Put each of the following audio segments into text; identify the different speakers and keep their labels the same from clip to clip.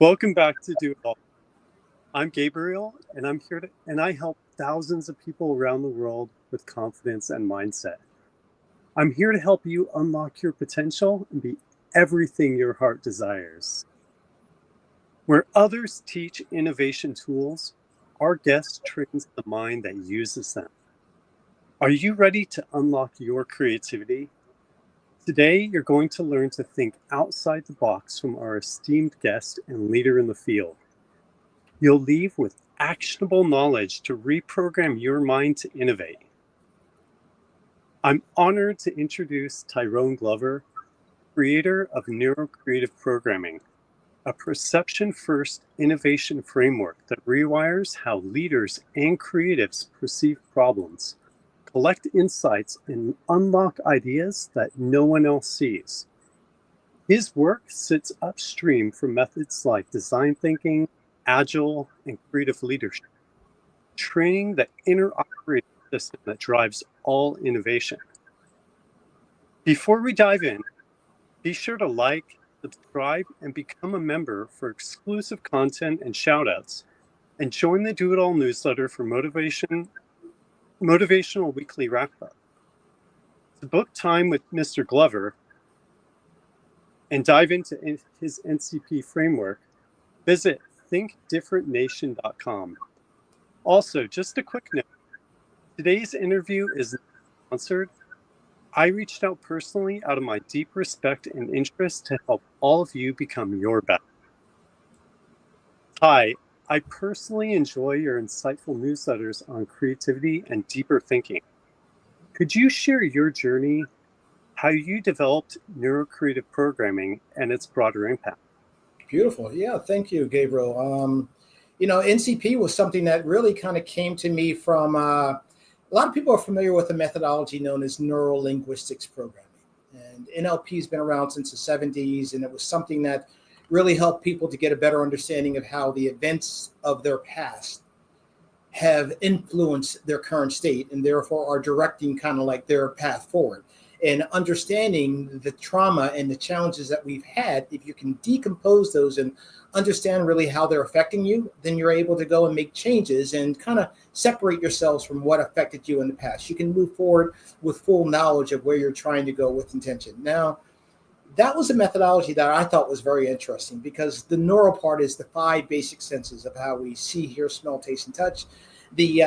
Speaker 1: Welcome back to Do It All. I'm Gabriel, and I help thousands of people around the world with confidence and mindset. I'm here to help you unlock your potential and be everything your heart desires. Where others teach innovation tools, our guest trains the mind that uses them. Are you ready to unlock your creativity? Today, you're going to learn to think outside the box from our esteemed guest and leader in the field. You'll leave with actionable knowledge to reprogram your mind to innovate. I'm honored to introduce Tye Glover, creator of Neuro-Creative Programming, a perception-first innovation framework that rewires how leaders and creatives perceive problems, collect insights, and unlock ideas that no one else sees. His work sits upstream from methods like design thinking, agile, and creative leadership, training the inner operating system that drives all innovation. Before we dive in, be sure to like, subscribe, and become a member for exclusive content and shoutouts, and join the Do It All newsletter for motivational weekly wrap-up. To book time with Mr. Glover and dive into his NCP framework, visit thinkdifferentnation.com. Also, just a quick note, today's interview is not sponsored. I reached out personally out of my deep respect and interest to help all of you become your best. Tye, I personally enjoy your insightful newsletters on creativity and deeper thinking. Could you share your journey, how you developed neuro-creative programming and its broader impact?
Speaker 2: Beautiful. Yeah, thank you, Gabriel. NCP was something that really kind of came to me from a lot of people are familiar with the methodology known as neuro-linguistics programming. And NLP has been around since the 70s, and it was something that really helped people to get a better understanding of how the events of their past have influenced their current state and therefore are directing kind of like their path forward. And understanding the trauma and the challenges that we've had, if you can decompose those and understand really how they're affecting you, then you're able to go and make changes and kind of separate yourselves from what affected you in the past. You can move forward with full knowledge of where you're trying to go with intention. Now, that was a methodology that I thought was very interesting because the neural part is the 5 basic senses of how we see, hear, smell, taste, and touch. The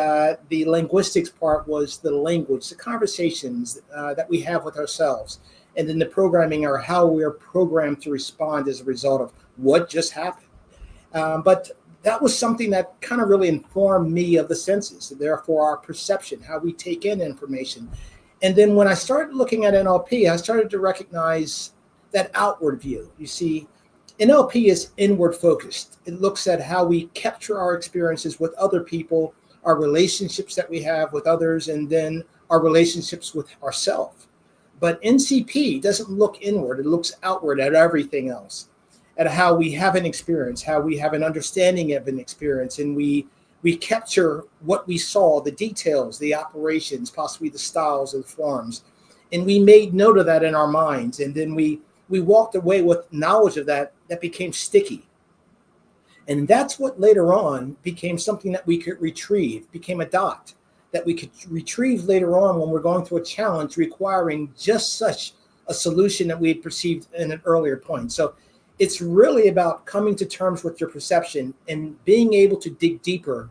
Speaker 2: linguistics part was the language, the conversations that we have with ourselves. And then the programming are how we're programmed to respond as a result of what just happened. But that was something that kind of really informed me of the senses, therefore our perception, how we take in information. And then when I started looking at NLP, I started to recognize that outward view. You see, NLP is inward focused. It looks at how we capture our experiences with other people, our relationships that we have with others, and then our relationships with ourselves. But NCP doesn't look inward. It looks outward at everything else, at how we have an experience, how we have an understanding of an experience, and we capture what we saw, the details, the operations, possibly the styles and forms, and we made note of that in our minds, and then we walked away with knowledge of that became sticky. And that's what later on became something that we could retrieve, became a dot that we could retrieve later on when we're going through a challenge requiring just such a solution that we had perceived in an earlier point. So it's really about coming to terms with your perception and being able to dig deeper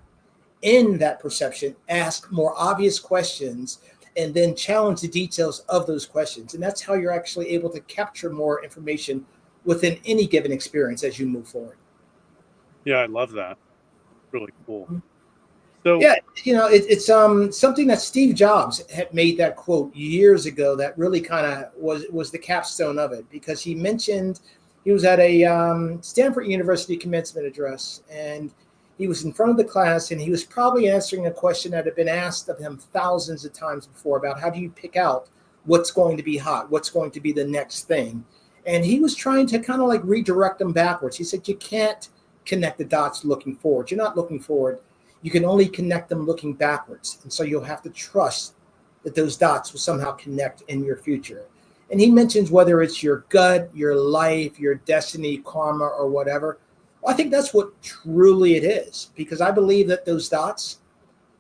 Speaker 2: in that perception, ask more obvious questions, and then challenge the details of those questions. And that's how you're actually able to capture more information within any given experience as you move forward.
Speaker 1: Yeah, I love that. Really cool. So
Speaker 2: yeah, it's something that Steve Jobs had made that quote years ago that really kind of was the capstone of it, because he mentioned he was at a Stanford University commencement address, and he was in front of the class, and he was probably answering a question that had been asked of him thousands of times before about how do you pick out what's going to be hot, what's going to be the next thing. And he was trying to kind of like redirect them backwards. He said, you can't connect the dots looking forward. You're not looking forward. You can only connect them looking backwards. And so you'll have to trust that those dots will somehow connect in your future. And he mentions whether it's your gut, your life, your destiny, karma, or whatever, Well, I think that's what truly it is, because I believe that those dots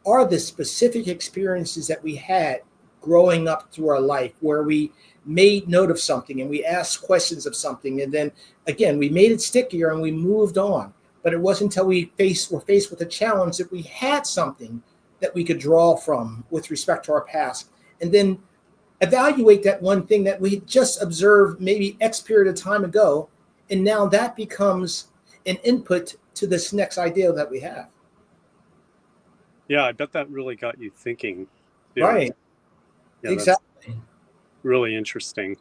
Speaker 2: are the specific experiences that we had growing up through our life, where we made note of something and we asked questions of something. And then again, we made it stickier and we moved on. But it wasn't until we were faced with a challenge that we had something that we could draw from with respect to our past. And then evaluate that one thing that we just observed maybe X period of time ago. And now that becomes an input to this next idea that we have.
Speaker 1: Yeah, I bet that really got you thinking. Yeah.
Speaker 2: Right.
Speaker 1: Yeah,
Speaker 2: Exactly.
Speaker 1: Really interesting.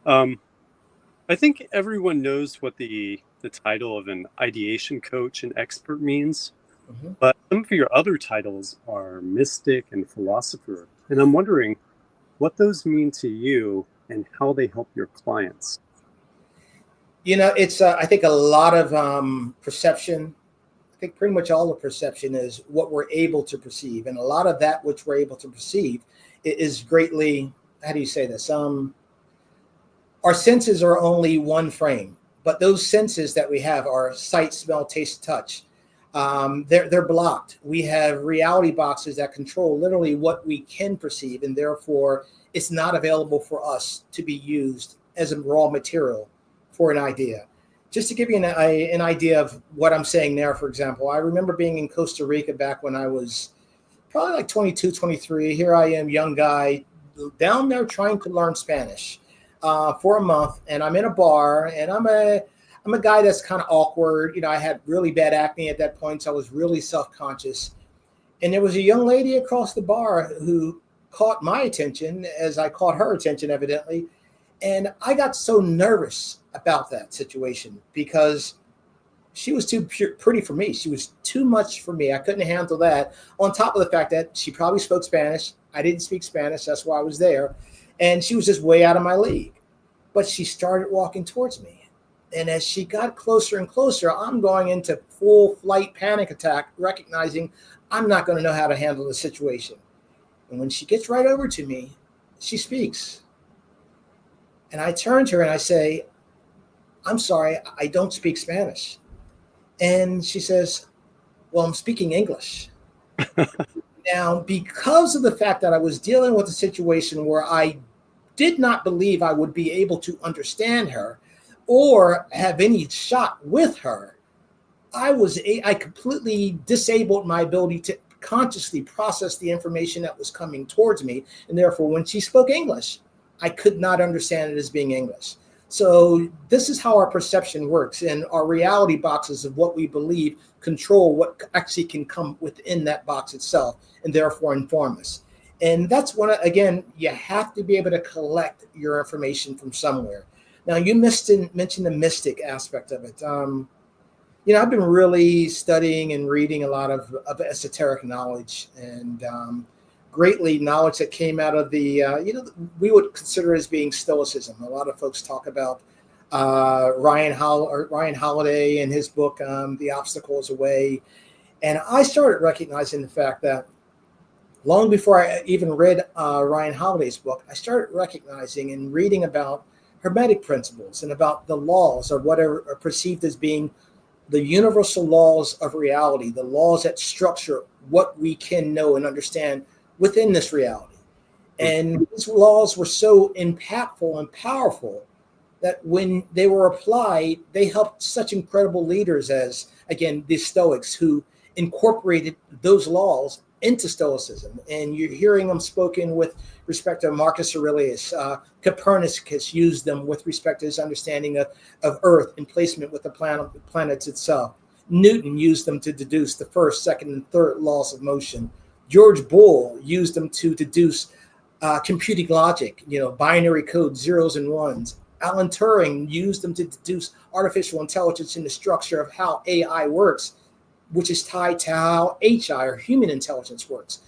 Speaker 1: I think everyone knows what the title of an ideation coach and expert means,
Speaker 2: Mhm.
Speaker 1: but some of your other titles are mystic and philosopher. And I'm wondering what those mean to you and how they help your clients.
Speaker 2: It's I think a lot of perception. I think pretty much all the perception is what we're able to perceive, and a lot of that which we're able to perceive is greatly, how do you say this? Our senses are only one frame, but those senses that we have are sight, smell, taste, touch. They're blocked. We have reality boxes that control literally what we can perceive, and therefore it's not available for us to be used as a raw material for an idea. Just to give you an idea of what I'm saying there, for example, I remember being in Costa Rica back when I was probably like 22, 23. Here I am, young guy, down there trying to learn Spanish for a month. And I'm in a bar, and I'm a guy that's kind of awkward. I had really bad acne at that point, so I was really self-conscious. And there was a young lady across the bar who caught my attention as I caught her attention, evidently. And I got so nervous about that situation because she was too pretty for me. She was too much for me. I couldn't handle that. On top of the fact that she probably spoke Spanish. I didn't speak Spanish. That's why I was there. And she was just way out of my league. But she started walking towards me. And as she got closer and closer, I'm going into full flight panic attack, recognizing I'm not going to know how to handle the situation. And when she gets right over to me, she speaks. And I turn to her and I say, "I'm sorry, I don't speak Spanish." And she says, "Well, I'm speaking English." Now, because of the fact that I was dealing with a situation where I did not believe I would be able to understand her or have any shot with her, I completely disabled my ability to consciously process the information that was coming towards me. And therefore, when she spoke English, I could not understand it as being English. So this is how our perception works, and our reality boxes of what we believe control what actually can come within that box itself, and therefore inform us. And that's one, again, you have to be able to collect your information from somewhere. Now, you mentioned the mystic aspect of it. I've been really studying and reading a lot of esoteric knowledge, and greatly knowledge that came out of the, we would consider as being Stoicism. A lot of folks talk about Ryan Holiday and his book, The Obstacle Is a Way. And I started recognizing the fact that long before I even read Ryan Holiday's book, I started recognizing and reading about Hermetic principles and about the laws, or whatever are perceived as being the universal laws of reality, the laws that structure what we can know and understand within this reality. And these laws were so impactful and powerful that when they were applied, they helped such incredible leaders as, again, the Stoics, who incorporated those laws into Stoicism. And you're hearing them spoken with respect to Marcus Aurelius. Copernicus used them with respect to his understanding of Earth and placement with the planets itself. Newton used them to deduce the first, second, and third laws of motion. George Boole used them to deduce computing logic, binary code, zeros and ones. Alan Turing used them to deduce artificial intelligence in the structure of how AI works, which is tied to how HI, or human intelligence, works.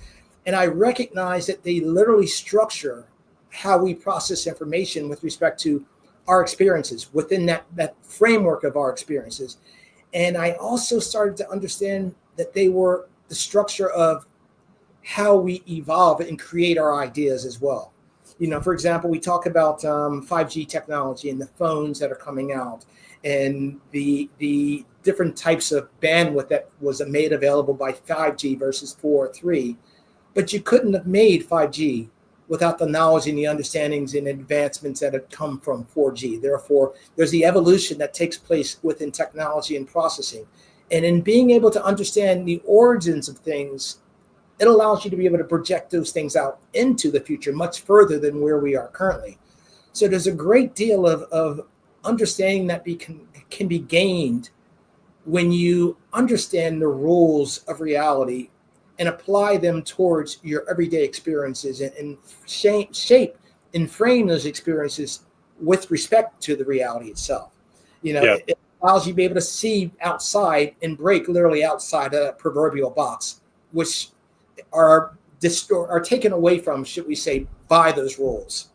Speaker 2: And I recognize that they literally structure how we process information with respect to our experiences within that framework of our experiences. And I also started to understand that they were the structure of how we evolve and create our ideas as well. For example, we talk about 5G technology and the phones that are coming out. and the different types of bandwidth that was made available by 5G versus 4 or 3. But you couldn't have made 5G without the knowledge and the understandings and advancements that have come from 4G. Therefore, there's the evolution that takes place within technology and processing. And in being able to understand the origins of things, it allows you to be able to project those things out into the future much further than where we are currently. So there's a great deal of understanding that can be gained when you understand the rules of reality and apply them towards your everyday experiences and shape and frame those experiences with respect to the reality itself. It allows you to be able to see outside and break literally outside a proverbial box, which are taken away from, should we say, by those rules.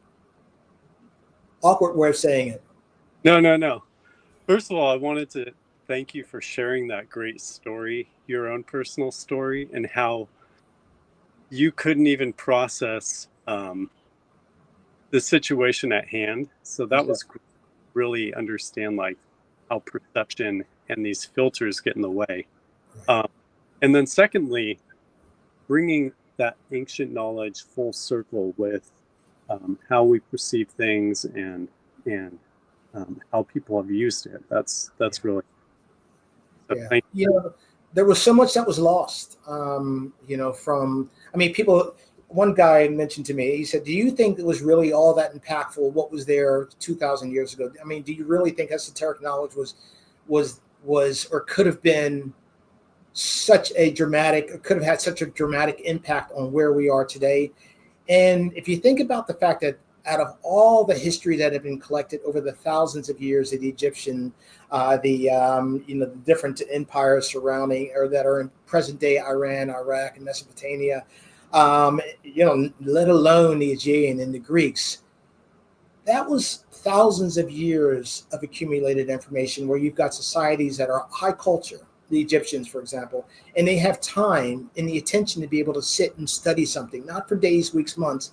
Speaker 2: Awkward way of saying it.
Speaker 1: No. First of all, I wanted to thank you for sharing that great story, your own personal story, and how you couldn't even process the situation at hand. So that was really understand like how perception and these filters get in the way. And then secondly, bringing that ancient knowledge full circle with how we perceive things and how people have used it. That's really. So
Speaker 2: there was so much that was lost. People. One guy mentioned to me, he said, "Do you think it was really all that impactful? What was there 2,000 years ago? I mean, do you really think esoteric knowledge was or could have been could have had such a dramatic impact on where we are today?" And if you think about the fact that out of all the history that had been collected over the thousands of years of the Egyptian, the different empires surrounding or that are in present day Iran, Iraq, and Mesopotamia, let alone the Aegean and the Greeks, that was thousands of years of accumulated information where you've got societies that are high culture, the Egyptians, for example, and they have time and the attention to be able to sit and study something, not for days, weeks, months,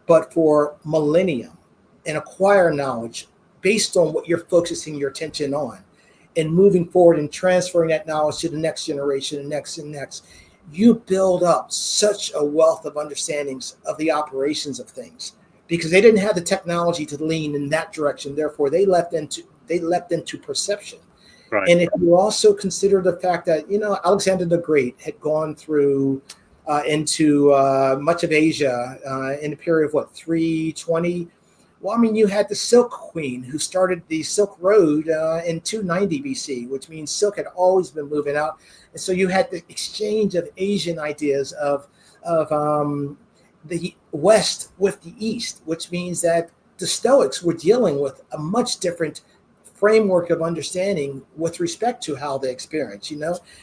Speaker 2: but for millennia, and acquire knowledge based on what you're focusing your attention on and moving forward and transferring that knowledge to the next generation and next and next. You build up such a wealth of understandings of the operations of things because they didn't have the technology to lean in that direction. Therefore, they leapt into perception.
Speaker 1: Right.
Speaker 2: And if you also consider the fact that, Alexander the Great had gone through into much of Asia in a period of 320. Well, I mean, you had the Silk Queen who started the Silk Road in 290 BC, which means silk had always been moving out. And so you had the exchange of Asian ideas of the West with the East, which means that the Stoics were dealing with a much different framework of understanding with respect to how they experience.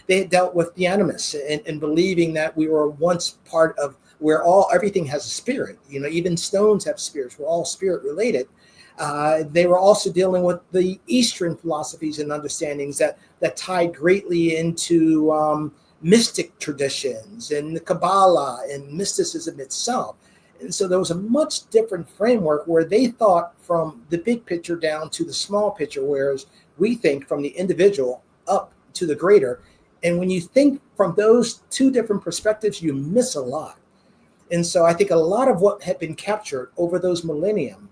Speaker 2: They had dealt with the animus and believing that we were once part of where everything has a spirit. Even stones have spirits. We're all spirit related. They were also dealing with the Eastern philosophies and understandings that tied greatly into mystic traditions and the Kabbalah and mysticism itself. And so there was a much different framework where they thought from the big picture down to the small picture, whereas we think from the individual up to the greater. And when you think from those two different perspectives, you miss a lot. And so I think a lot of what had been captured over those millennium,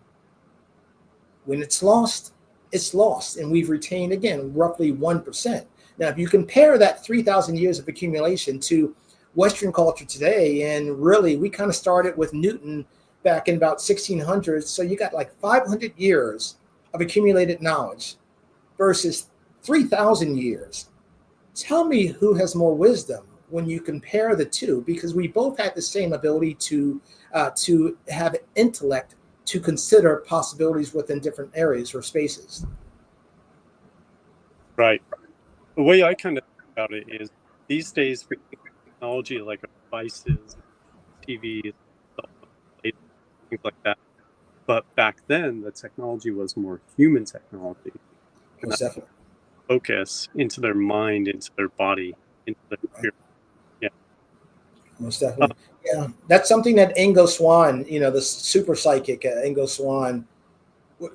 Speaker 2: when it's lost, it's lost. And we've retained, again, roughly 1%. Now, if you compare that 3,000 years of accumulation to Western culture today, and really we kind of started with Newton back in about 1600s. So you got like 500 years of accumulated knowledge versus 3,000 years. Tell me who has more wisdom when you compare the two, because we both had the same ability to have intellect to consider possibilities within different areas or spaces.
Speaker 1: Right. The way I kind of think about it is these days we think of technology like devices, TVs, things like that. But back then, the technology was more human technology.
Speaker 2: Most definitely.
Speaker 1: Focus into their mind, into their body, into their spirit. Yeah.
Speaker 2: Most definitely. Yeah. That's something that 𝗖cie𝗱𝗰𝘁, the super psychic 𝗖cie𝗱𝗰𝘁,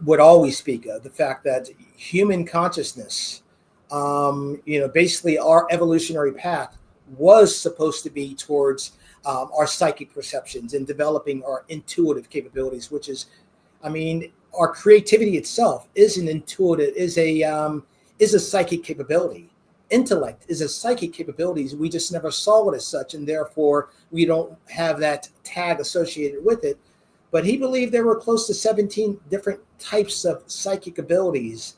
Speaker 2: would always speak of, the fact that human consciousness, basically our evolutionary path was supposed to be towards our psychic perceptions and developing our intuitive capabilities, which is, our creativity itself is an intuitive, is a psychic capability. Intellect is a psychic capability. We just never saw it as such, and therefore we don't have that tag associated with it. But he believed there were close to 17 different types of psychic abilities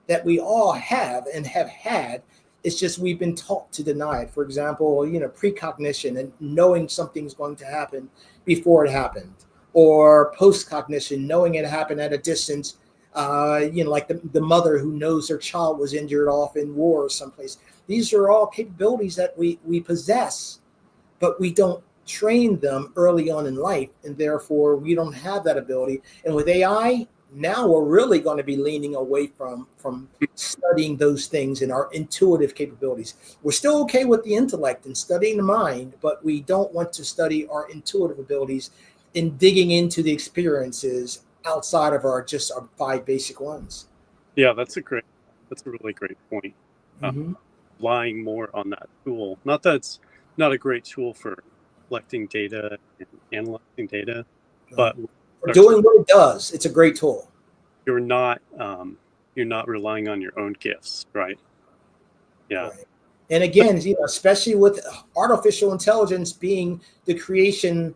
Speaker 2: that we all have and have had. It's just we've been taught to deny it. For example, precognition and knowing something's going to happen before it happened, or postcognition, knowing it happened at a distance, like the mother who knows her child was injured off in war or someplace. These are all capabilities that we possess, but we don't train them early on in life, and therefore we don't have that ability. And with AI, now we're really going to be leaning away from studying those things and our intuitive capabilities. We're still okay with the intellect and studying the mind, but we don't want to study our intuitive abilities in digging into the experiences outside of our 5 basic ones.
Speaker 1: Yeah, that's a really great point. Relying more on that tool. Not that it's not a great tool for collecting data and analyzing data, but
Speaker 2: for doing what it does, it's a great tool.
Speaker 1: You're not relying on your own gifts, right? Yeah.
Speaker 2: Right. And again, especially with artificial intelligence being the creation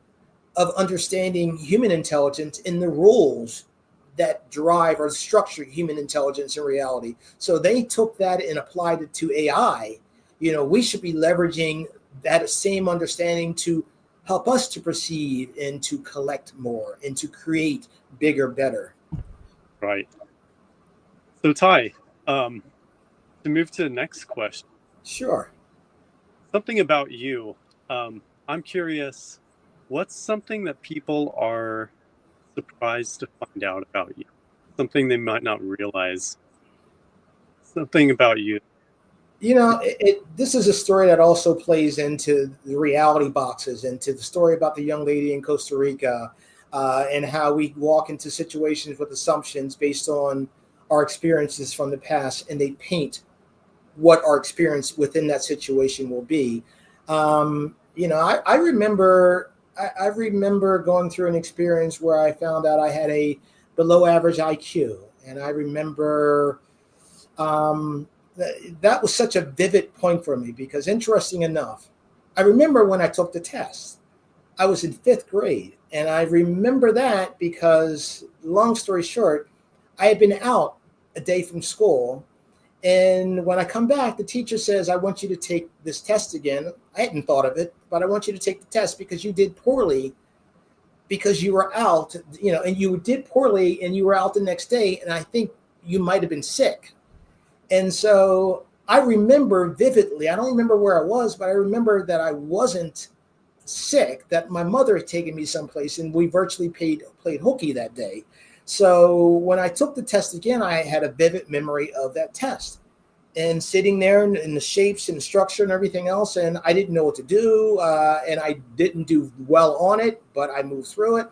Speaker 2: of understanding human intelligence in the rules that drive or structure human intelligence in reality. So they took that and applied it to AI. We should be leveraging that same understanding to help us to perceive and to collect more and to create bigger, better.
Speaker 1: Right. So Tye, to move to the next question.
Speaker 2: Sure.
Speaker 1: Something about you. I'm curious, what's something that people are surprised to find out about you? Something they might not realize. Something about you.
Speaker 2: This is a story that also plays into the reality boxes, into the story about the young lady in Costa Rica, and how we walk into situations with assumptions based on our experiences from the past, and they paint what our experience within that situation will be. I remember going through an experience where I found out I had a below average IQ, and I remember that was such a vivid point for me, because interesting enough, I remember when I took the test, I was in 5th grade. And I remember that because, long story short, I had been out a day from school. And when I come back, the teacher says, I want you to take this test again. I hadn't thought of it, but I want you to take the test because you did poorly, because you were out, and you did poorly and you were out the next day. And I think you might have been sick. And so I remember vividly, I don't remember where I was, but I remember that I wasn't sick, that my mother had taken me someplace and we virtually played hooky that day. So when I took the test again, I had a vivid memory of that test and sitting there in the shapes and the structure and everything else. And I didn't know what to do. And I didn't do well on it, but I moved through it.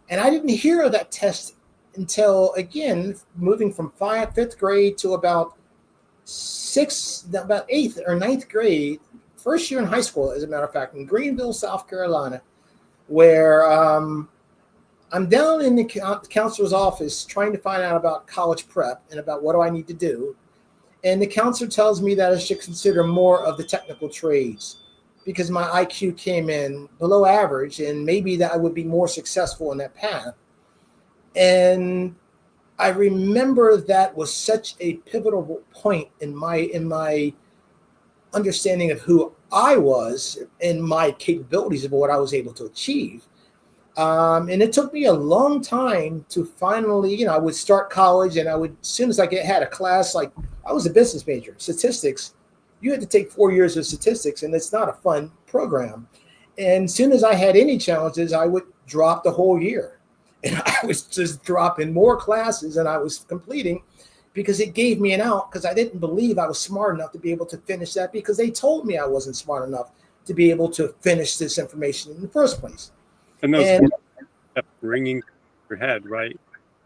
Speaker 2: And I didn't hear of that test until, again, moving from 5th grade to about 8th or 9th grade, first year in high school, as a matter of fact, in Greenville, South Carolina, where I'm down in the counselor's office trying to find out about college prep and about what do I need to do. And the counselor tells me that I should consider more of the technical trades because my IQ came in below average, and maybe that I would be more successful in that path. And I remember that was such a pivotal point in my understanding of who I was and my capabilities of what I was able to achieve. And it took me a long time to finally, I would start college, and I would, as soon as I had a class, like I was a business major, statistics, you had to take 4 years of statistics, and it's not a fun program. And as soon as I had any challenges, I would drop the whole year. And I was just dropping more classes than I was completing because it gave me an out, because I didn't believe I was smart enough to be able to finish that, because they told me I wasn't smart enough to be able to finish this information in the first place.
Speaker 1: And those kept ringing your head, right?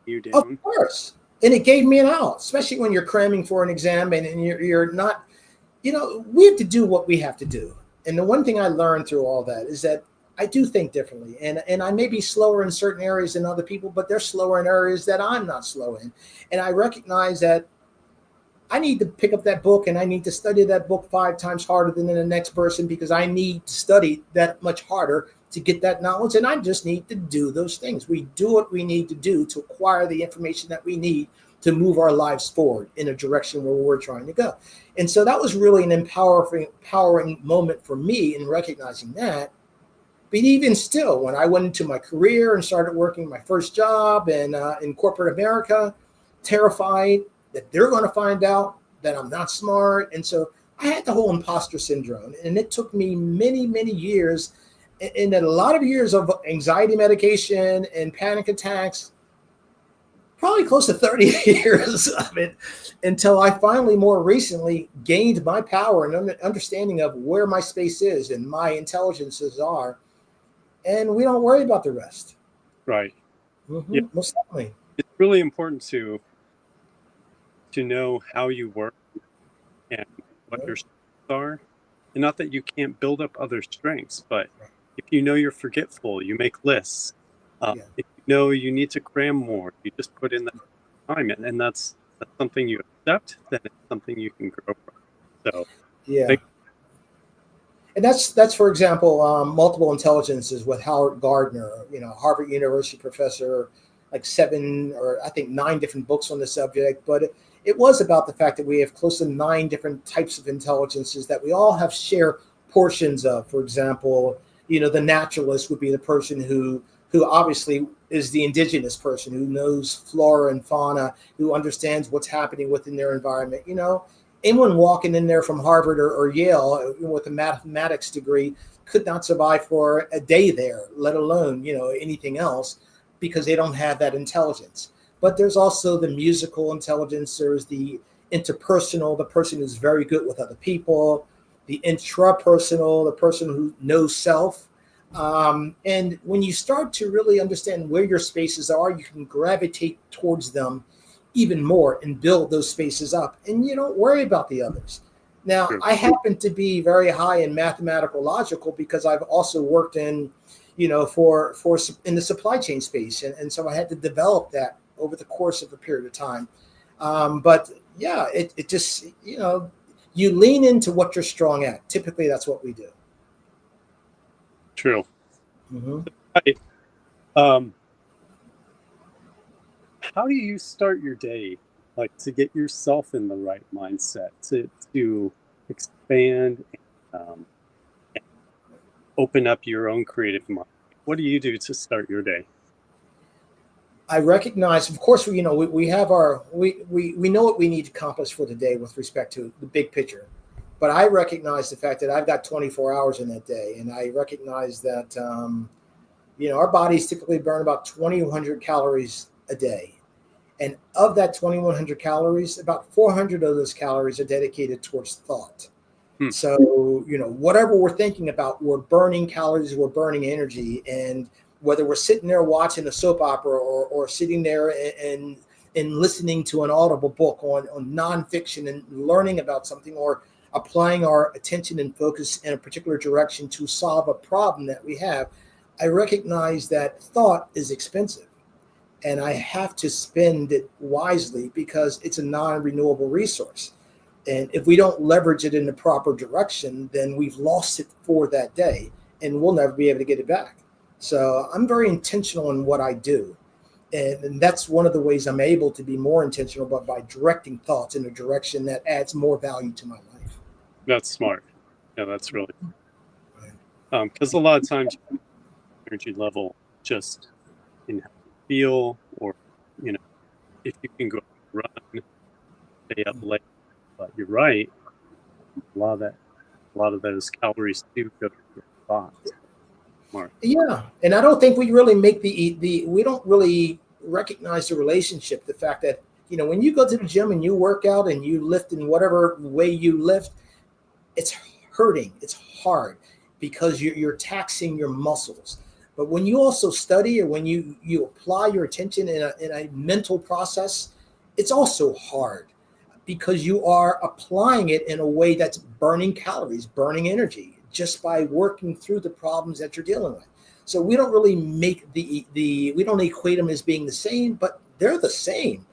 Speaker 1: you down.
Speaker 2: Of course. And it gave me an out, especially when you're cramming for an exam and you're not, we have to do what we have to do. And the one thing I learned through all that is that I do think differently. And I may be slower in certain areas than other people, but they're slower in areas that I'm not slow in. And I recognize that I need to pick up that book and I need to study that book 5 times harder than the next person, because I need to study that much harder to get that knowledge. And I just need to do those things. We do what we need to do to acquire the information that we need to move our lives forward in a direction where we're trying to go. And so that was really an empowering moment for me in recognizing that. But even still, when I went into my career and started working my first job in corporate America, terrified that they're going to find out that I'm not smart. And so I had the whole imposter syndrome. And it took me many, many years, and a lot of years of anxiety medication and panic attacks, probably close to 30 years of it, until I finally more recently gained my power and understanding of where my space is and my intelligences are. And we don't worry about the rest.
Speaker 1: Right.
Speaker 2: Mm-hmm.
Speaker 1: Yeah.
Speaker 2: Most definitely.
Speaker 1: It's really important to know how you work and what your strengths are. And not that you can't build up other strengths, but if you know you're forgetful, you make lists. If you know you need to cram more, you just put in that time. And that's something you accept, then it's something you can grow from. So
Speaker 2: and that's for example, multiple intelligences with Howard Gardner, Harvard University professor, like 7 or I think 9 different books on the subject. But it was about the fact that we have close to 9 different types of intelligences that we all have share portions of. For example, the naturalist would be the person who obviously is the indigenous person who knows flora and fauna, who understands what's happening within their environment. Anyone walking in there from Harvard or Yale with a mathematics degree could not survive for a day there, let alone, anything else, because they don't have that intelligence. But there's also the musical intelligence. There's the interpersonal, the person who's very good with other people, the intrapersonal, the person who knows self. And when you start to really understand where your spaces are, you can gravitate towards them even more and build those spaces up, and you don't worry about the others. Now, I happen to be very high in mathematical logical because I've also worked in, for in the supply chain space, and so I had to develop that over the course of a period of time. But yeah, it just you lean into what you're strong at. Typically, that's what we do.
Speaker 1: True.
Speaker 2: Mm-hmm.
Speaker 1: Right. How do you start your day, like to get yourself in the right mindset to expand and open up your own creative mind? What do you do to start your day?
Speaker 2: I recognize, of course, we have we know what we need to accomplish for the day with respect to the big picture. But I recognize the fact that I've got 24 hours in that day. And I recognize that, our bodies typically burn about 2,100 calories a day. And of that 2,100 calories, about 400 of those calories are dedicated towards thought. So, whatever we're thinking about, we're burning calories, we're burning energy. And whether we're sitting there watching a soap opera or sitting there and listening to an audible book on nonfiction and learning about something, or applying our attention and focus in a particular direction to solve a problem that we have, I recognize that thought is expensive. And I have to spend it wisely because it's a non-renewable resource. And if we don't leverage it in the proper direction, then we've lost it for that day and we'll never be able to get it back. So I'm very intentional in what I do. And that's one of the ways I'm able to be more intentional, but by directing thoughts in a direction that adds more value to my life.
Speaker 1: That's smart. Yeah, that's really, because a lot of times energy level just in feel, or if you can go run, stay up late. But you're right, a lot of those calories do go to your thoughts. Mark.
Speaker 2: Yeah, and I don't think we really make we don't really recognize the relationship. The fact that when you go to the gym and you work out and you lift in whatever way you lift, it's hurting, it's hard because you're taxing your muscles. But when you also study, or when you apply your attention in a mental process, it's also hard, because you are applying it in a way that's burning calories, burning energy, just by working through the problems that you're dealing with. So we don't really make we don't equate them as being the same, but they're the same.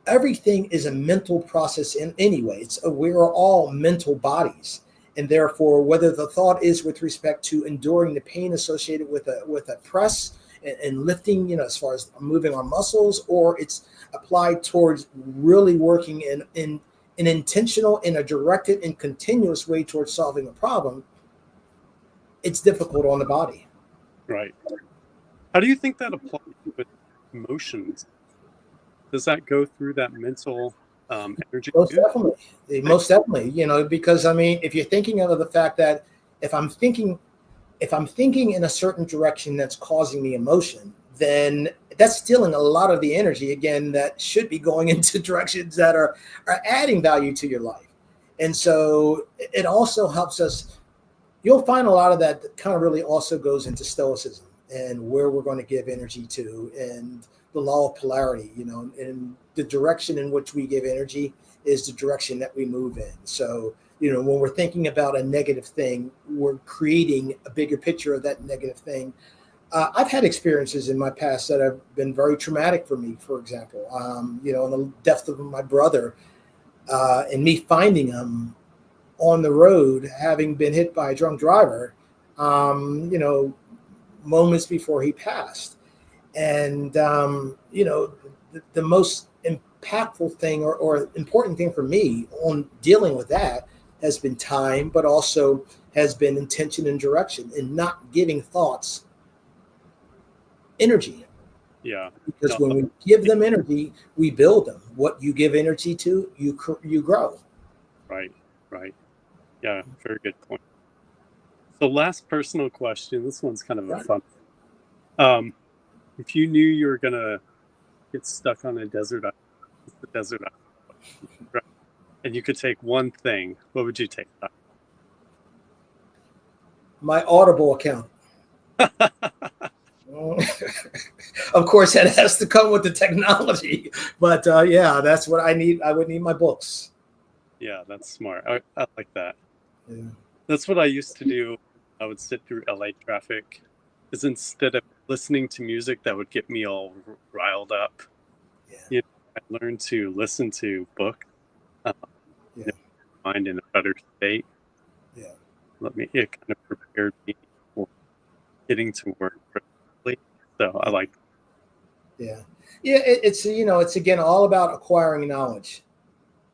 Speaker 2: Everything is a mental process in anyway. We're all mental bodies. And therefore, whether the thought is with respect to enduring the pain associated with a press and lifting, as far as moving our muscles, or it's applied towards really working in an intentional, in a directed and continuous way towards solving a problem, it's difficult on the body.
Speaker 1: Right. How do you think that applies with emotions? Does that go through that mental energy?
Speaker 2: Most definitely, because if you're thinking of the fact that if I'm thinking in a certain direction that's causing me emotion, then that's stealing a lot of the energy, again, that should be going into directions that are adding value to your life. And so it also helps us. You'll find a lot of that kind of really also goes into stoicism and where we're going to give energy to, and the law of polarity, and the direction in which we give energy is the direction that we move in. So, when we're thinking about a negative thing, we're creating a bigger picture of that negative thing. I've had experiences in my past that have been very traumatic for me. For example, the death of my brother, and me finding him on the road, having been hit by a drunk driver, moments before he passed. And, the most impactful thing or important thing for me on dealing with that has been time, but also has been intention and direction, and not giving thoughts energy.
Speaker 1: Yeah.
Speaker 2: Because when we give them energy, we build them. What you give energy to, you grow.
Speaker 1: Right. Yeah, very good point. So last personal question. This one's kind of a fun. If you knew you were gonna get stuck on a desert island, and you could take one thing, what would you take?
Speaker 2: My Audible account. Of course, that has to come with the technology, but yeah, that's what I need. I would need my books.
Speaker 1: Yeah, that's smart. I like that.
Speaker 2: Yeah.
Speaker 1: That's what I used to do. I would sit through LA traffic, is instead of listening to music that would get me all riled up, I learned to listen to books, mind in a better state. It kind of prepared me for getting to work quickly. So I like.
Speaker 2: It's again all about acquiring knowledge,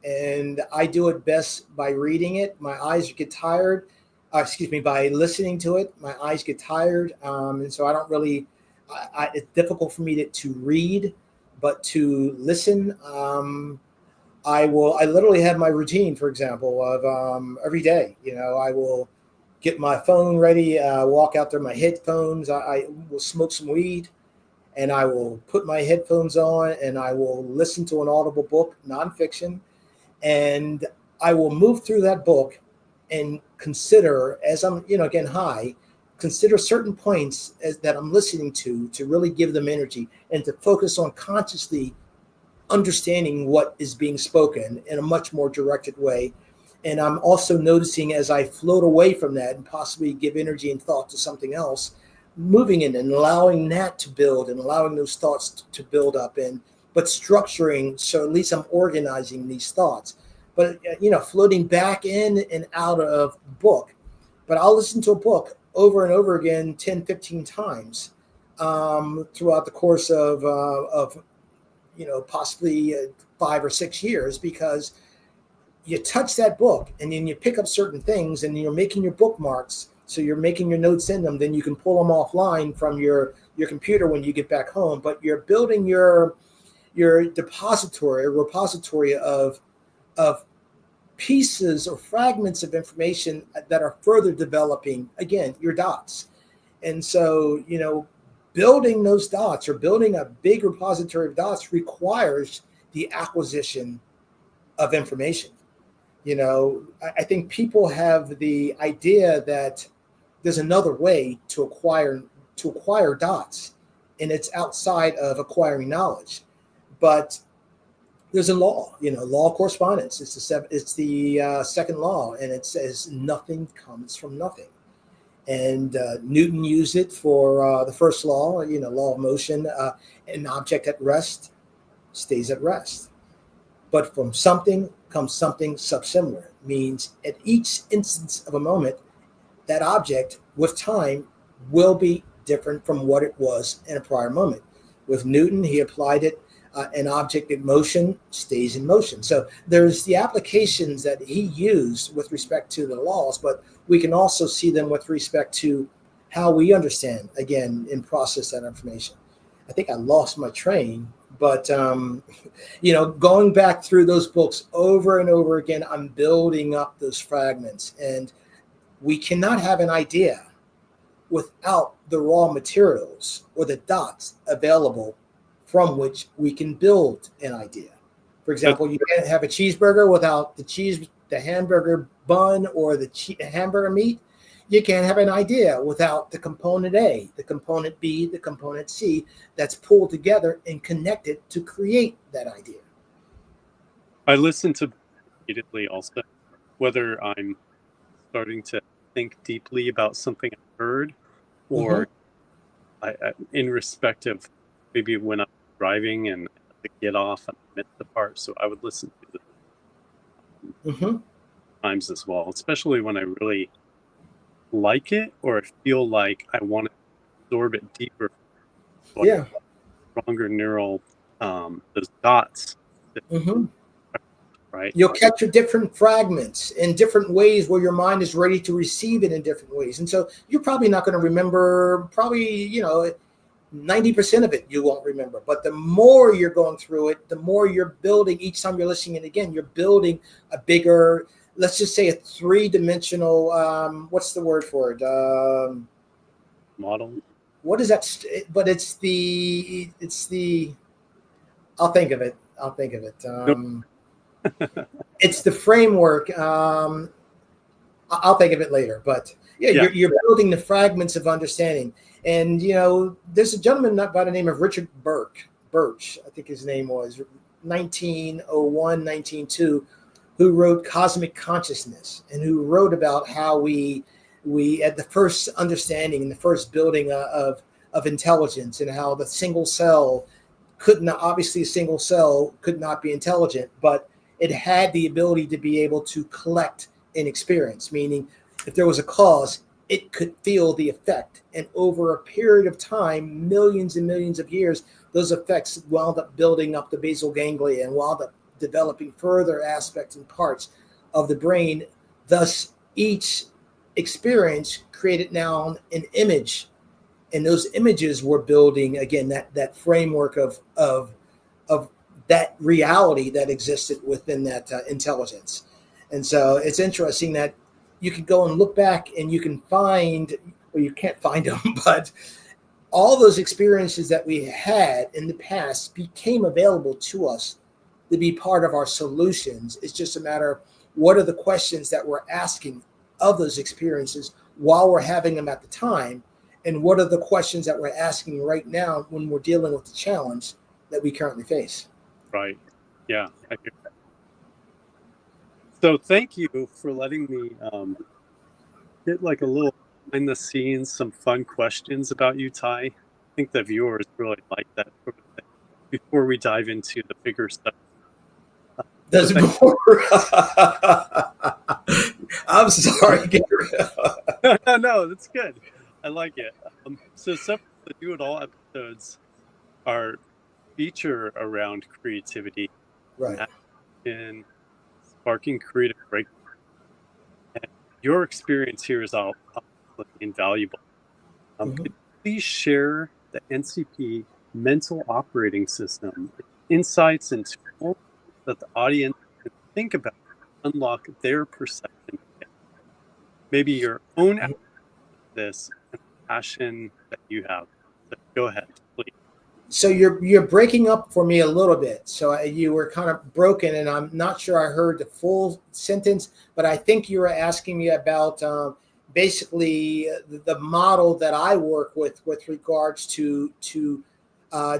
Speaker 2: and I do it best by reading it. My eyes get tired. By listening to it, my eyes get tired, and so I don't really. It's difficult for me to read, but to listen. I literally have my routine, for example, of every day. I will get my phone ready, walk out there, my headphones. I will smoke some weed, and I will put my headphones on, and I will listen to an audible book, nonfiction, and I will move through that book and consider, as I'm, again, high, consider certain points that I'm listening to really give them energy, and to focus on consciously understanding what is being spoken in a much more directed way. And I'm also noticing, as I float away from that and possibly give energy and thought to something else, moving in and allowing that to build, and allowing those thoughts to build up, but structuring, so at least I'm organizing these thoughts. But floating back in and out of the book. But I'll listen to a book over and over again 10, 15 times throughout the course of possibly 5 or 6 years, because you touch that book and then you pick up certain things, and you're making your bookmarks. So you're making your notes in them, then you can pull them offline from your computer when you get back home. But you're building your repository of pieces or fragments of information that are further developing, again, your dots. And so, building those dots, or building a big repository of dots, requires the acquisition of information. I think people have the idea that there's another way to acquire dots, and it's outside of acquiring knowledge. But there's a law, law of correspondence. It's the second law, and it says nothing comes from nothing. And Newton used it for the first law, law of motion. An object at rest stays at rest. But from something comes something subsimilar. Means at each instance of a moment, that object with time will be different from what it was in a prior moment. With Newton, he applied it. An object in motion stays in motion. So there's the applications that he used with respect to the laws, but we can also see them with respect to how we understand, again, and process that information. I think I lost my train, but going back through those books over and over again, I'm building up those fragments, and we cannot have an idea without the raw materials or the dots available from which we can build an idea. For example, you can't have a cheeseburger without the hamburger bun or the hamburger meat. You can't have an idea without the component A, the component B, the component C that's pulled together and connected to create that idea.
Speaker 1: I listen to repeatedly also, whether I'm starting to think deeply about something I heard, or I in respect of maybe when I'm driving and I have to get off and miss the part. So I would listen to it times as well, especially when I really like it or I feel like I want to absorb it deeper.
Speaker 2: Yeah.
Speaker 1: Stronger neural, those dots. Right.
Speaker 2: You'll capture different fragments in different ways where your mind is ready to receive it in different ways. And so you're probably not going to remember 90% of it you won't remember. But the more you're going through it, the more you're building. Each time you're listening it again, you're building a bigger, let's just say a three-dimensional, what's the word for it?
Speaker 1: Model.
Speaker 2: What is that? But it's the, I'll think of it. It's the framework. I'll think of it later. But you're building the fragments of understanding. And, there's a gentleman by the name of Richard Birch, I think his name was, 1901, 1902, who wrote Cosmic Consciousness, and who wrote about how we at the first understanding and the first building of intelligence, and how the single cell could not be intelligent, but it had the ability to be able to collect an experience, meaning if there was a cause, it could feel the effect. And over a period of time, millions and millions of years, those effects wound up building up the basal ganglia and wound up developing further aspects and parts of the brain. Thus, each experience created now an image. And those images were building, again, that framework of that reality that existed within that intelligence. And so it's interesting that you can go and look back and you can find, well, you can't find them, but all those experiences that we had in the past became available to us to be part of our solutions. It's just a matter of what are the questions that we're asking of those experiences while we're having them at the time, and what are the questions that we're asking right now when we're dealing with the challenge that we currently face.
Speaker 1: Right. Yeah. I hear that. So thank you for letting me get like a little behind the scenes, some fun questions about you, Tye. I think the viewers really like that sort of thing before we dive into the bigger stuff.
Speaker 2: There's more. I'm sorry, Gabriel.
Speaker 1: No, that's good. I like it. So some of the Do It All episodes are feature around creativity,
Speaker 2: right,
Speaker 1: and sparking creative breakthrough. And your experience here is all invaluable. Could you please share the NCP mental operating system, insights and tools that the audience can think about, unlock their perception? Maybe your own this and passion that you have. So go ahead, please.
Speaker 2: So you're breaking up for me a little bit. So you were kind of broken, and I'm not sure I heard the full sentence, but I think you were asking me about basically the model that I work with regards to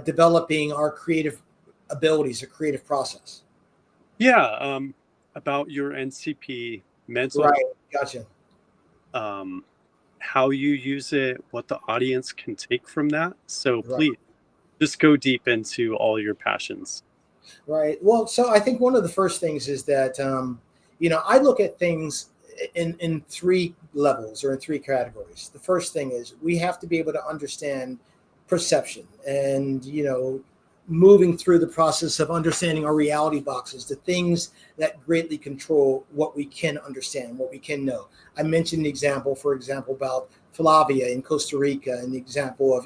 Speaker 2: developing our creative abilities, a creative process.
Speaker 1: Yeah, about your NCP mental
Speaker 2: Right. Gotcha.
Speaker 1: how you use it, what the audience can take from that. So
Speaker 2: Right.
Speaker 1: please just go deep into all your passions.
Speaker 2: Right. Well, so I think one of the first things is that, I look at things in three levels or in three categories. The first thing is we have to be able to understand perception and, moving through the process of understanding our reality boxes, the things that greatly control what we can understand, what we can know. I mentioned the example, for example, about 𝗖cie in Costa Rica, and the example of,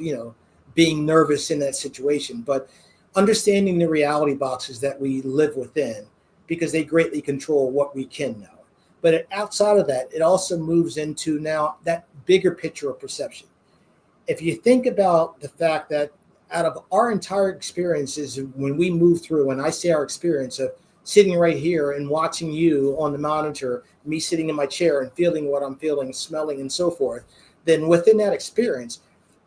Speaker 2: being nervous in that situation. But understanding the reality boxes that we live within, because they greatly control what we can know. But outside of that, it also moves into now that bigger picture of perception. If you think about the fact that out of our entire experiences, when we move through, and I say our experience of sitting right here and watching you on the monitor, me sitting in my chair and feeling what I'm feeling, smelling, and so forth, then within that experience,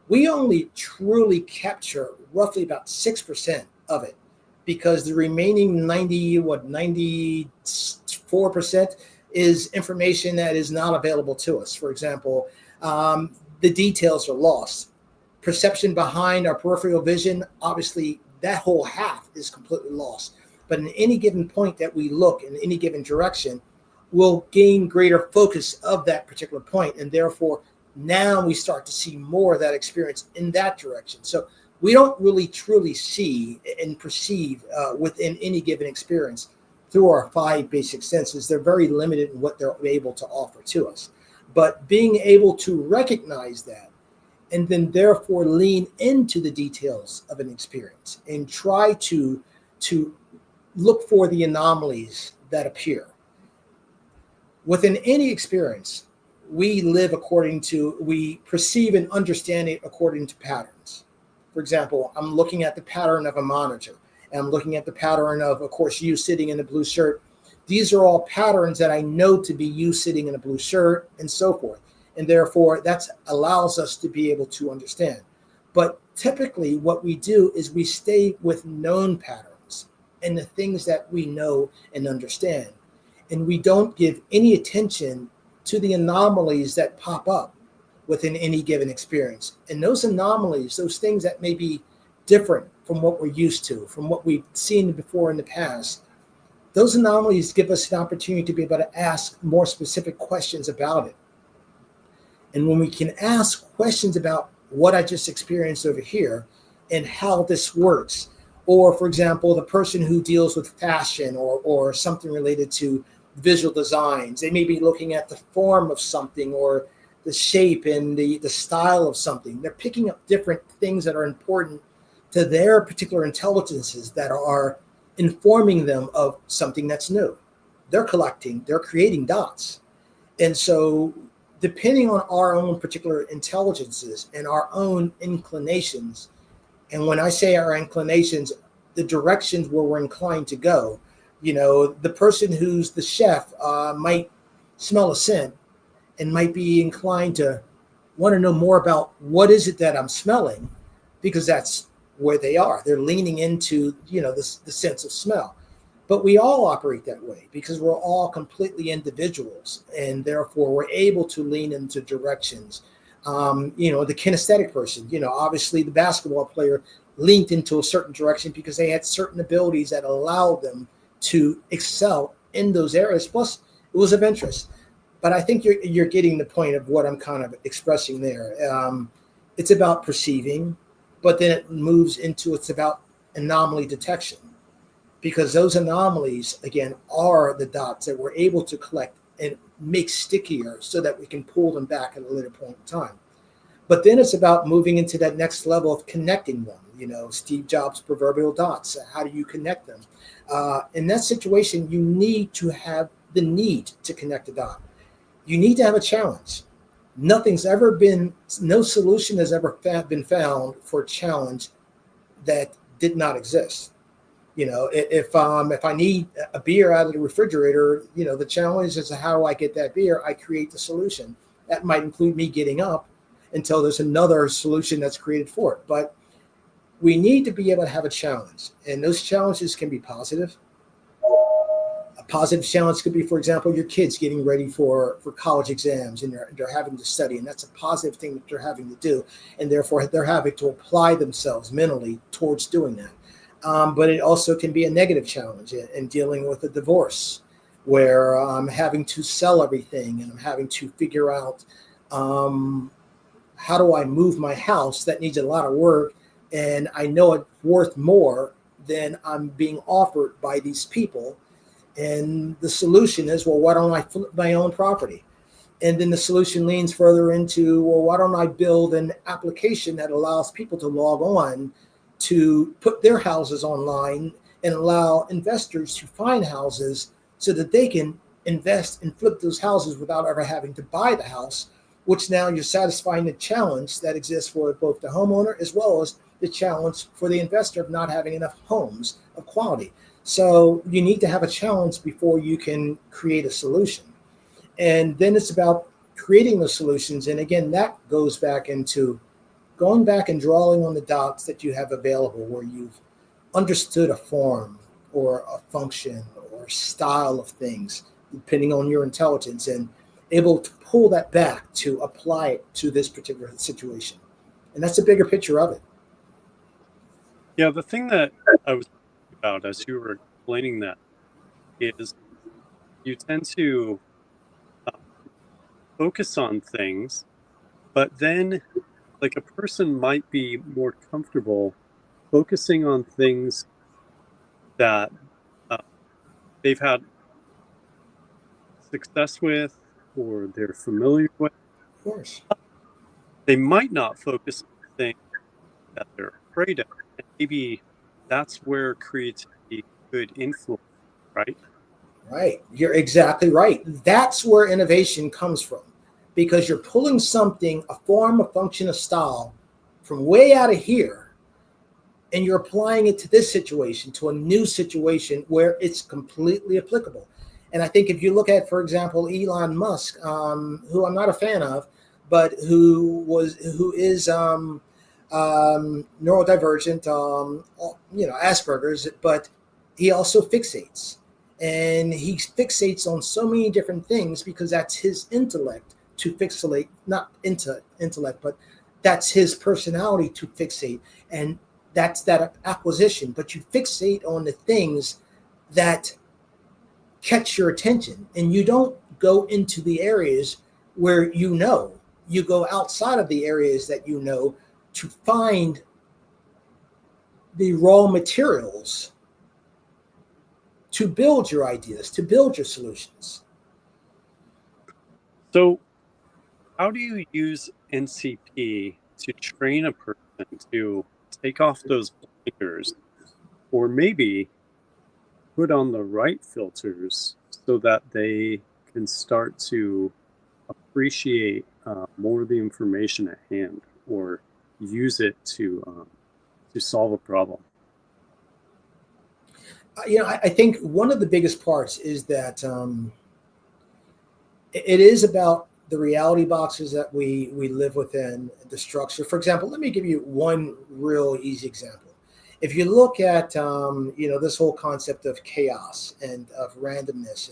Speaker 2: we only truly capture roughly about 6% of it, because the remaining 94% is information that is not available to us. For example, the details are lost. Perception behind our peripheral vision, obviously that whole half is completely lost. But in any given point that we look in any given direction, we'll gain greater focus of that particular point, and therefore now we start to see more of that experience in that direction. So we don't really truly see and perceive within any given experience through our five basic senses. They're very limited in what they're able to offer to us. But being able to recognize that, and then therefore lean into the details of an experience and try to look for the anomalies that appear. Within any experience, we perceive and understand it according to patterns. For example, I'm looking at the pattern of a monitor, and I'm looking at the pattern of course, you sitting in a blue shirt. These are all patterns that I know to be you sitting in a blue shirt, and so forth. And therefore, that allows us to be able to understand. But typically, what we do is we stay with known patterns and the things that we know and understand. And we don't give any attention to the anomalies that pop up within any given experience. And those anomalies, those things that may be different from what we're used to, from what we've seen before in the past, those anomalies give us an opportunity to be able to ask more specific questions about it. And when we can ask questions about what I just experienced over here and how this works, or for example, the person who deals with fashion or something related to visual designs, they may be looking at the form of something or the shape and the style of something. They're picking up different things that are important to their particular intelligences that are informing them of something that's new. They're creating dots. And so depending on our own particular intelligences and our own inclinations, and when I say our inclinations, the directions where we're inclined to go, the person who's the chef might smell a scent and might be inclined to want to know more about what is it that I'm smelling, because that's where they are. They're leaning into, the sense of smell. But we all operate that way because we're all completely individuals, and therefore we're able to lean into directions. The kinesthetic person, obviously the basketball player leaned into a certain direction because they had certain abilities that allowed them to excel in those areas. Plus, it was of interest. But I think you're getting the point of what I'm kind of expressing there. It's about perceiving, but then it moves into it's about anomaly detection. Because those anomalies, again, are the dots that we're able to collect and make stickier so that we can pull them back at a later point in time. But then it's about moving into that next level of connecting them. Steve Jobs' proverbial dots. How do you connect them? In that situation, you need to have the need to connect a dot. You need to have a challenge. No solution has ever been found for a challenge that did not exist. If I need a beer out of the refrigerator, the challenge is how I get that beer. I create the solution. That might include me getting up until there's another solution that's created for it. But we need to be able to have a challenge, and those challenges can be positive. A positive challenge could be, for example, your kids getting ready for college exams, and they're having to study, and that's a positive thing that they're having to do, and therefore they're having to apply themselves mentally towards doing that. But it also can be a negative challenge in dealing with a divorce, where I'm having to sell everything and I'm having to figure out how do I move my house that needs a lot of work, and I know it's worth more than I'm being offered by these people. And the solution is, well, why don't I flip my own property? And then the solution leans further into, well, why don't I build an application that allows people to log on to put their houses online and allow investors to find houses so that they can invest and flip those houses without ever having to buy the house, which now you're satisfying the challenge that exists for both the homeowner as well as the challenge for the investor of not having enough homes of quality. So you need to have a challenge before you can create a solution. And then it's about creating the solutions. And again, that goes back into going back and drawing on the dots that you have available, where you've understood a form or a function or style of things, depending on your intelligence, and able to pull that back to apply it to this particular situation. And that's a bigger picture of it.
Speaker 1: Yeah, the thing that I was thinking about as you were explaining that is you tend to focus on things, but then like a person might be more comfortable focusing on things that they've had success with or they're familiar with.
Speaker 2: Of course.
Speaker 1: They might not focus on things that they're afraid of. And maybe that's where creativity could influence, right?
Speaker 2: Right. You're exactly right. That's where innovation comes from, because you're pulling something, a form, a function, a style from way out of here, and you're applying it to this situation, to a new situation where it's completely applicable. And I think if you look at, for example, Elon Musk, who I'm not a fan of, but who is neurodivergent, Asperger's, but he also fixates. And he fixates on so many different things because that's his intellect to fixate, not intellect, but that's his personality to fixate. And that's that acquisition. But you fixate on the things that catch your attention, and you don't go into the areas where you go outside of the areas that you know to find the raw materials to build your ideas, to build your solutions.
Speaker 1: So how do you use NCP to train a person to take off those blinkers, or maybe put on the right filters so that they can start to appreciate more of the information at hand, or use it to solve a problem?
Speaker 2: I think one of the biggest parts is that it is about the reality boxes that we live within, the structure. For example, let me give you one real easy example. If you look at this whole concept of chaos and of randomness,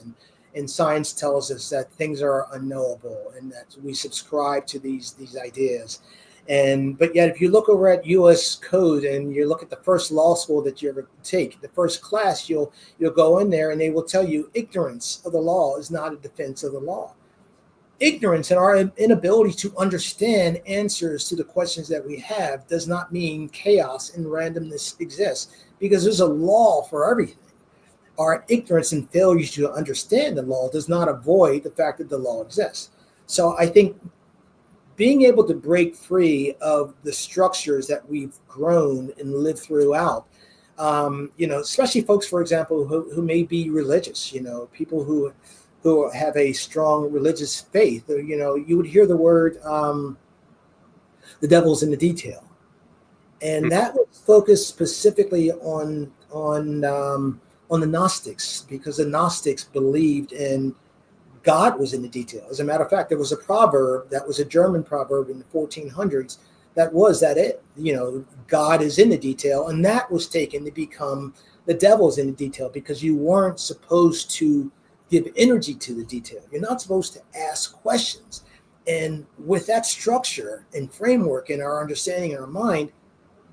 Speaker 2: and science tells us that things are unknowable and that we subscribe to these ideas. But yet, if you look over at U.S. code and you look at the first law school that you ever take, the first class, you'll go in there and they will tell you ignorance of the law is not a defense of the law. Ignorance and our inability to understand answers to the questions that we have does not mean chaos and randomness exists, because there's a law for everything. Our ignorance and failure to understand the law does not avoid the fact that the law exists. So I think being able to break free of the structures that we've grown and lived throughout, especially folks, for example, who may be religious, people who have a strong religious faith, you would hear the word, the devil's in the detail. And that was focused specifically on the Gnostics, because the Gnostics believed in God was in the detail. As a matter of fact, there was a proverb that was a German proverb in the 1400s that was that God is in the detail, and that was taken to become the devil's in the detail, because you weren't supposed to give energy to the detail. You're not supposed to ask questions. And with that structure and framework in our understanding in our mind,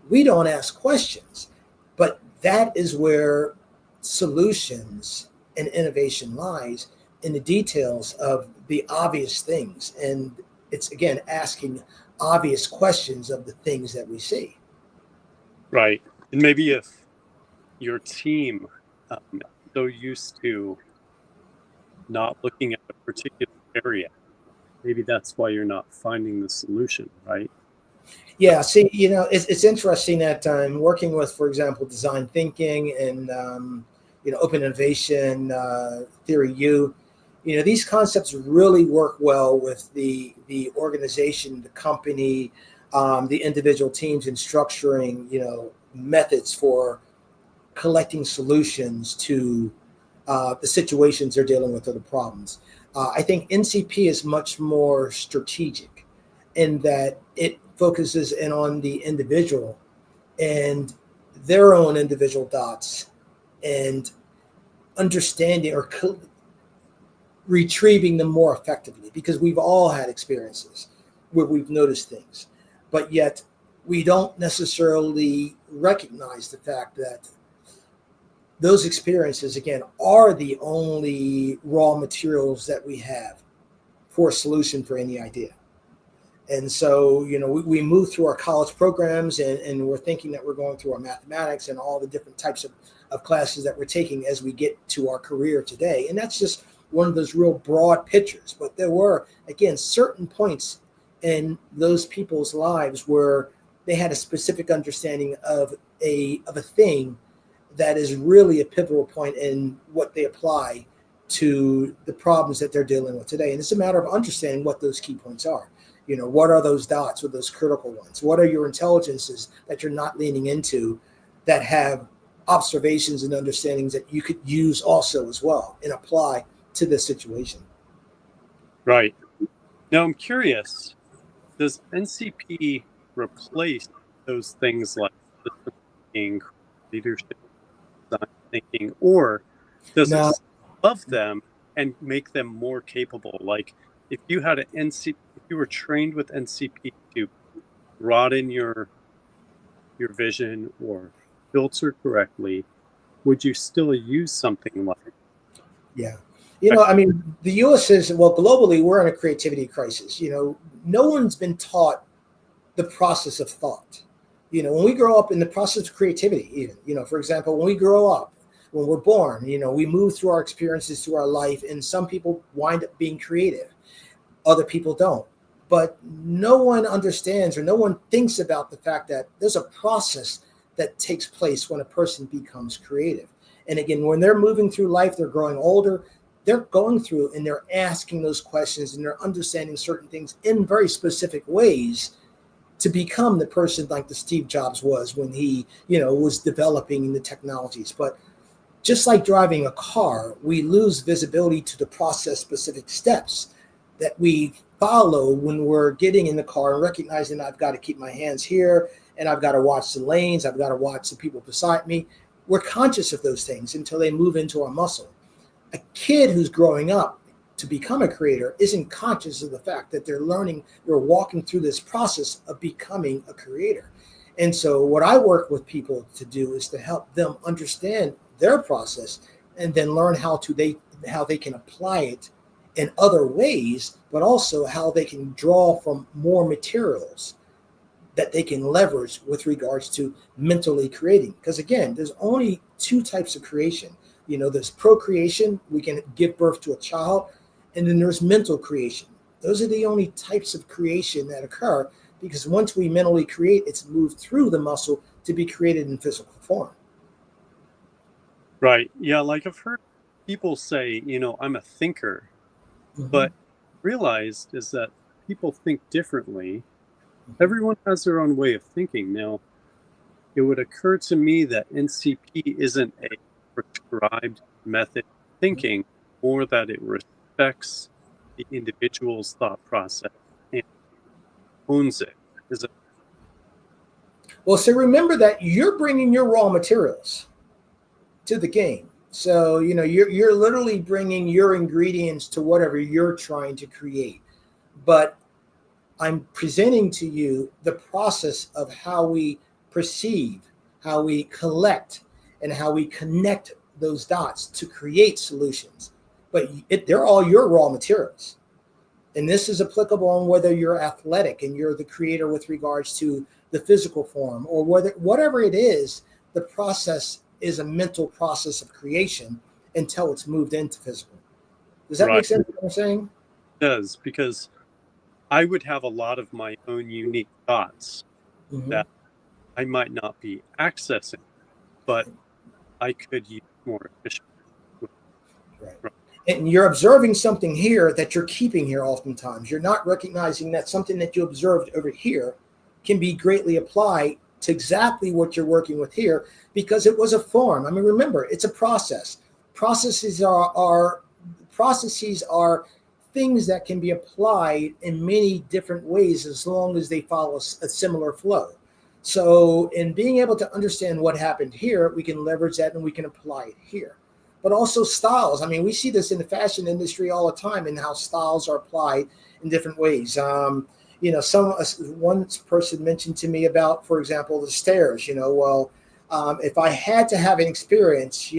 Speaker 2: we don't ask questions. But that is where solutions and innovation lies, in the details of the obvious things. And it's, again, asking obvious questions of the things that we see.
Speaker 1: Right. And maybe if your team is so used to not looking at a particular area, maybe that's why you're not finding the solution, right?
Speaker 2: Yeah, see, it's interesting that I'm working with, for example, design thinking and, open innovation, theory U. These concepts really work well with the organization, the company, the individual teams, in structuring, methods for collecting solutions to the situations they're dealing with or the problems. I think NCP is much more strategic in that it focuses in on the individual and their own individual dots, and understanding or retrieving them more effectively, because we've all had experiences where we've noticed things, but yet we don't necessarily recognize the fact that those experiences, again, are the only raw materials that we have for a solution for any idea. And so, we move through our college programs and we're thinking that we're going through our mathematics and all the different types of classes that we're taking as we get to our career today. And that's just one of those real broad pictures. But there were, again, certain points in those people's lives where they had a specific understanding of a thing that is really a pivotal point in what they apply to the problems that they're dealing with today. And it's a matter of understanding what those key points are. What are those dots or those critical ones? What are your intelligences that you're not leaning into that have observations and understandings that you could use also as well and apply to this situation?
Speaker 1: Right. Now I'm curious, does NCP replace those things like system thinking, leadership, design thinking, or does it love them and make them more capable? Like if you had an NCP, if you were trained with NCP to broaden your vision or filter correctly, would you still use something like it?
Speaker 2: Yeah. The U.S. is, well, globally, we're in a creativity crisis. No one's been taught the process of thought. When we grow up in the process of creativity, even, for example, when we grow up, when we're born, we move through our experiences through our life, and some people wind up being creative. Other people don't. But no one understands or no one thinks about the fact that there's a process that takes place when a person becomes creative. And again, when they're moving through life, they're growing older, they're going through and they're asking those questions and they're understanding certain things in very specific ways to become the person like the Steve Jobs was when he, was developing the technologies. But just like driving a car, we lose visibility to the process specific steps that we follow when we're getting in the car and recognizing I've got to keep my hands here and I've got to watch the lanes, I've got to watch the people beside me. We're conscious of those things until they move into our muscle. A kid who's growing up to become a creator isn't conscious of the fact that they're walking through this process of becoming a creator. And so what I work with people to do is to help them understand their process and then learn how they can apply it in other ways, but also how they can draw from more materials that they can leverage with regards to mentally creating. Because again, there's only two types of creation. There's procreation, we can give birth to a child, and then there's mental creation. Those are the only types of creation that occur, because once we mentally create, it's moved through the muscle to be created in physical form.
Speaker 1: Right. Yeah, like I've heard people say, I'm a thinker, but realized is that people think differently. Everyone has their own way of thinking. Now, it would occur to me that NCP isn't a prescribed method of thinking, or that it respects respects the individual's thought process and owns it. Is it?
Speaker 2: Well, so remember that you're bringing your raw materials to the game. So, you're literally bringing your ingredients to whatever you're trying to create. But I'm presenting to you the process of how we perceive, how we collect, and how we connect those dots to create solutions. But they're all your raw materials. And this is applicable on whether you're athletic and you're the creator with regards to the physical form, or whatever it is, the process is a mental process of creation until it's moved into physical. Does that make sense what I'm saying?
Speaker 1: It does, because I would have a lot of my own unique thoughts that I might not be accessing, but I could use more efficiently.
Speaker 2: Right. And you're observing something here that you're keeping here oftentimes. You're not recognizing that something that you observed over here can be greatly applied to exactly what you're working with here, because it was a form. I mean, remember, it's a process. Processes are things that can be applied in many different ways as long as they follow a similar flow. So in being able to understand what happened here, we can leverage that and we can apply it here. But also styles. I mean, we see this in the fashion industry all the time, and how styles are applied in different ways. One person mentioned to me about, for example, the stairs. If I had to have an experience,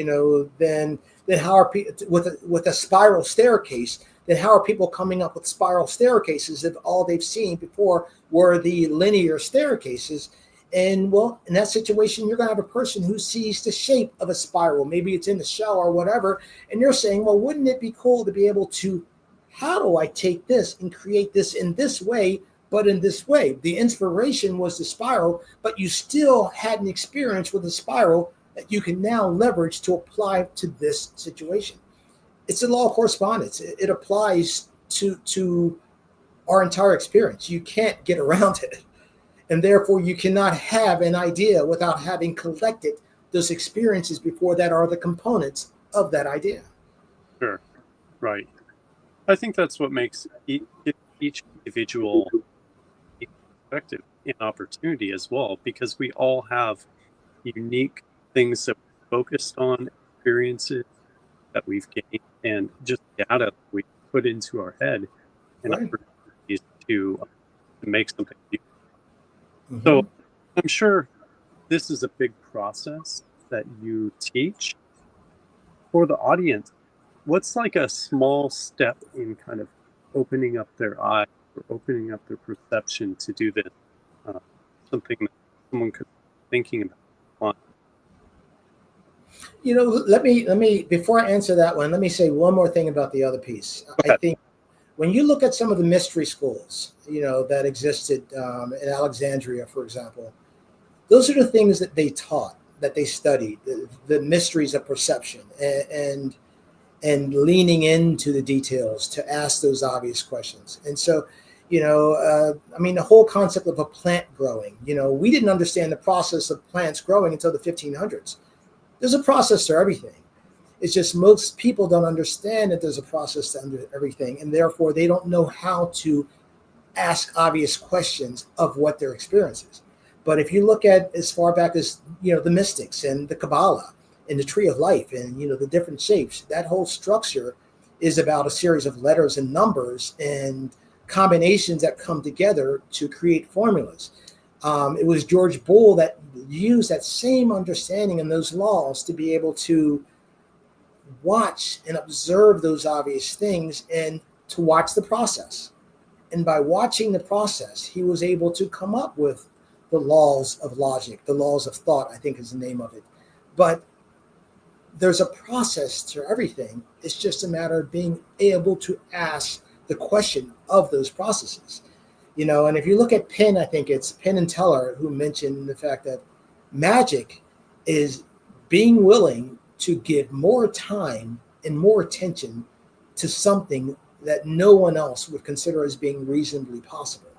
Speaker 2: then how are people with a spiral staircase? Then how are people coming up with spiral staircases if all they've seen before were the linear staircases? And well, in that situation, you're going to have a person who sees the shape of a spiral. Maybe it's in the shell or whatever. And you're saying, well, wouldn't it be cool to be able to, how do I take this and create this in this way, but in this way? The inspiration was the spiral, but you still had an experience with the spiral that you can now leverage to apply to this situation. It's the law of correspondence. It applies to our entire experience. You can't get around it. And therefore, you cannot have an idea without having collected those experiences before that are the components of that idea.
Speaker 1: Sure. Right. I think that's what makes each individual effective in opportunity as well, because we all have unique things that we're focused on, experiences that we've gained, and just data that we put into our head and opportunities to make something new. So I'm sure this is a big process that you teach. For the audience, what's like a small step in kind of opening up their eyes or opening up their perception to do this? Something that someone could be thinking about.
Speaker 2: Let me before I answer that one, let me say one more thing about the other piece. I think when you look at some of the mystery schools, that existed in Alexandria, for example, those are the things that they taught, that they studied, the mysteries of perception, and leaning into the details to ask those obvious questions. And so, the whole concept of a plant growing, we didn't understand the process of plants growing until the 1500s. There's a process to everything. It's just most people don't understand that there's a process to everything, and therefore they don't know how to ask obvious questions of what their experience is. But if you look at as far back as, the mystics and the Kabbalah and the tree of life and, the different shapes, that whole structure is about a series of letters and numbers and combinations that come together to create formulas. It was George Boole that used that same understanding and those laws to be able to watch and observe those obvious things and to watch the process. And by watching the process, he was able to come up with the laws of logic, the laws of thought, I think is the name of it. But there's a process to everything. It's just a matter of being able to ask the question of those processes. And if you look at Penn, I think it's Penn and Teller who mentioned the fact that magic is being willing to give more time and more attention to something that no one else would consider as being reasonably possible.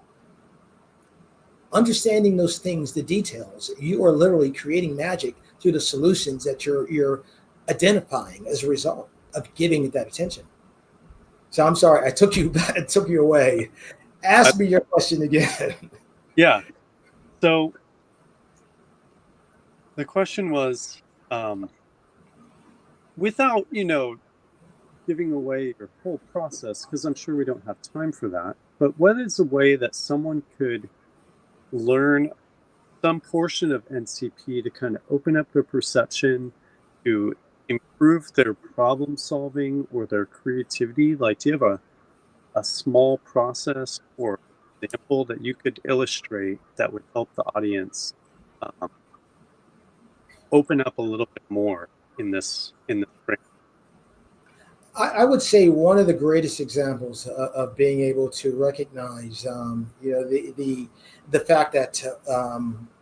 Speaker 2: Understanding those things, the details, you are literally creating magic through the solutions that you're identifying as a result of giving it that attention. So I'm sorry, I took you away. Ask me your question again.
Speaker 1: Yeah. So the question was, without, giving away your whole process, because I'm sure we don't have time for that, but what is a way that someone could learn some portion of NCP to kind of open up their perception, to improve their problem solving or their creativity? Like, do you have a small process or example that you could illustrate that would help the audience um, open up a little bit more in this frame?
Speaker 2: I would say one of the greatest examples of being able to recognize, the fact that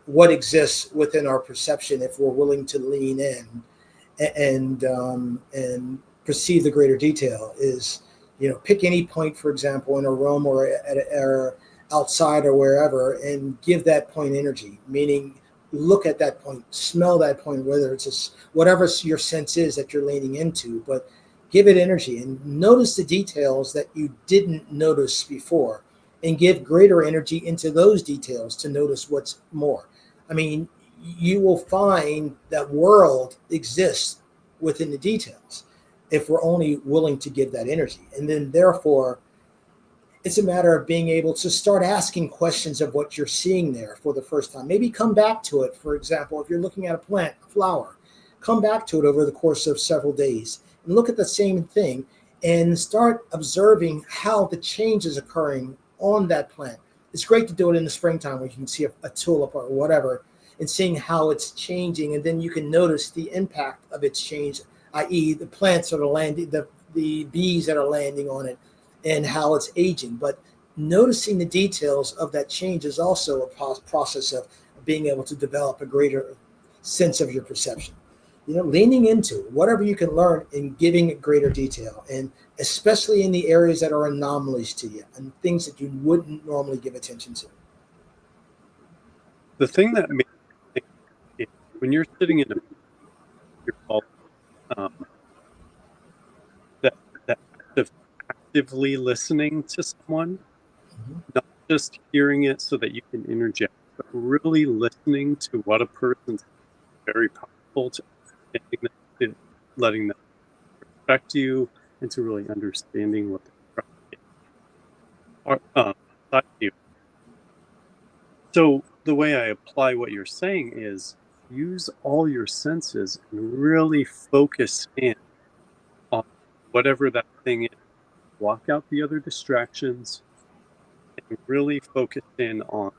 Speaker 2: what exists within our perception, if we're willing to lean in and perceive the greater detail, is, pick any point, for example, in a room or outside or wherever, and give that point energy. Meaning, look at that point, smell that point, whether it's whatever your sense is that you're leaning into, but give it energy and notice the details that you didn't notice before, and give greater energy into those details to notice what's more. I mean, you will find that world exists within the details if we're only willing to give that energy. And then therefore, it's a matter of being able to start asking questions of what you're seeing there for the first time. Maybe come back to it. For example, if you're looking at a plant, a flower, come back to it over the course of several days and look at the same thing and start observing how the change is occurring on that plant. It's great to do it in the springtime where you can see a tulip or whatever and seeing how it's changing. And then you can notice the impact of its change, i.e. the plants that are landing, the bees that are landing on it, and how it's aging. But noticing the details of that change is also a process of being able to develop a greater sense of your perception. Leaning into whatever you can learn and giving it greater detail, and especially in the areas that are anomalies to you and things that you wouldn't normally give attention to.
Speaker 1: The thing that makes me think is when you're sitting in you're called, that of actively listening to someone, not just hearing it so that you can interject, but really listening to what a person's very powerful to letting them respect you and to really understanding what they're trying to get you. So the way I apply what you're saying is use all your senses and really focus in on whatever that thing is. Block out the other distractions and really focus in on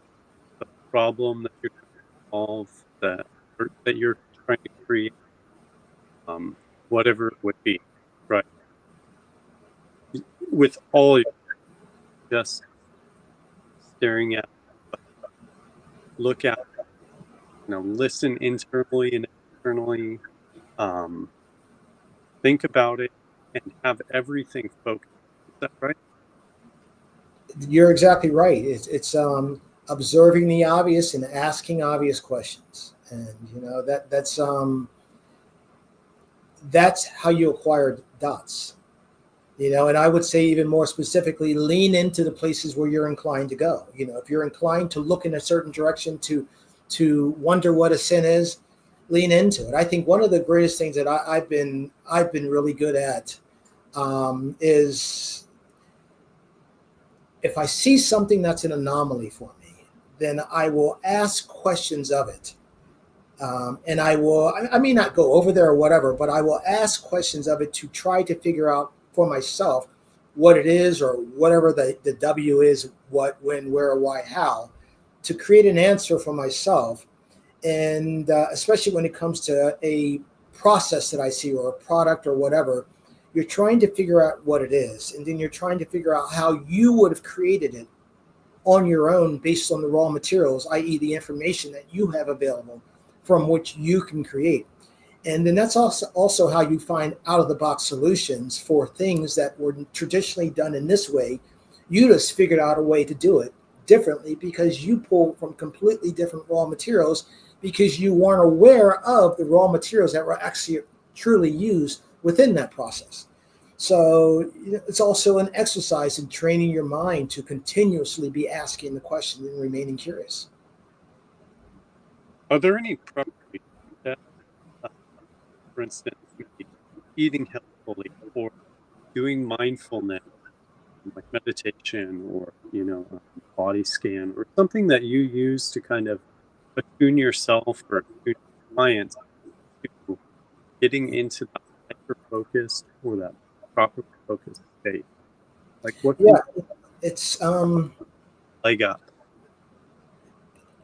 Speaker 1: the problem that you're trying to solve, that you're trying to create. Whatever it would be, right? With all your just staring at, look at, listen internally and externally, think about it, and have everything focused. Is that right?
Speaker 2: You're exactly right. It's observing the obvious and asking obvious questions, and that's how you acquire dots. And I would say even more specifically, lean into the places where you're inclined to go. If you're inclined to look in a certain direction, to wonder what a sin is, lean into it. I think one of the greatest things that I've been really good at is, if I see something that's an anomaly for me, then I will ask questions of it. And I may not go over there or whatever, but I will ask questions of it to try to figure out for myself what it is, or whatever the W is, what, when, where, why, how, to create an answer for myself. And especially when it comes to a process that I see, or a product or whatever, you're trying to figure out what it is. And then you're trying to figure out how you would have created it on your own based on the raw materials, i.e. the information that you have available from which you can create. And then that's also how you find out-of-the-box solutions for things that were traditionally done in this way. You just figured out a way to do it differently because you pull from completely different raw materials, because you weren't aware of the raw materials that were actually truly used within that process. So it's also an exercise in training your mind to continuously be asking the question and remaining curious.
Speaker 1: Are there any preparation steps, uh, for instance, maybe eating healthfully or doing mindfulness, like meditation or, body scan or something that you use to kind of attune yourself or attune your clients to getting into that hyper focused or that properly focused state? Like what can
Speaker 2: Yeah,
Speaker 1: you
Speaker 2: it's
Speaker 1: leg up?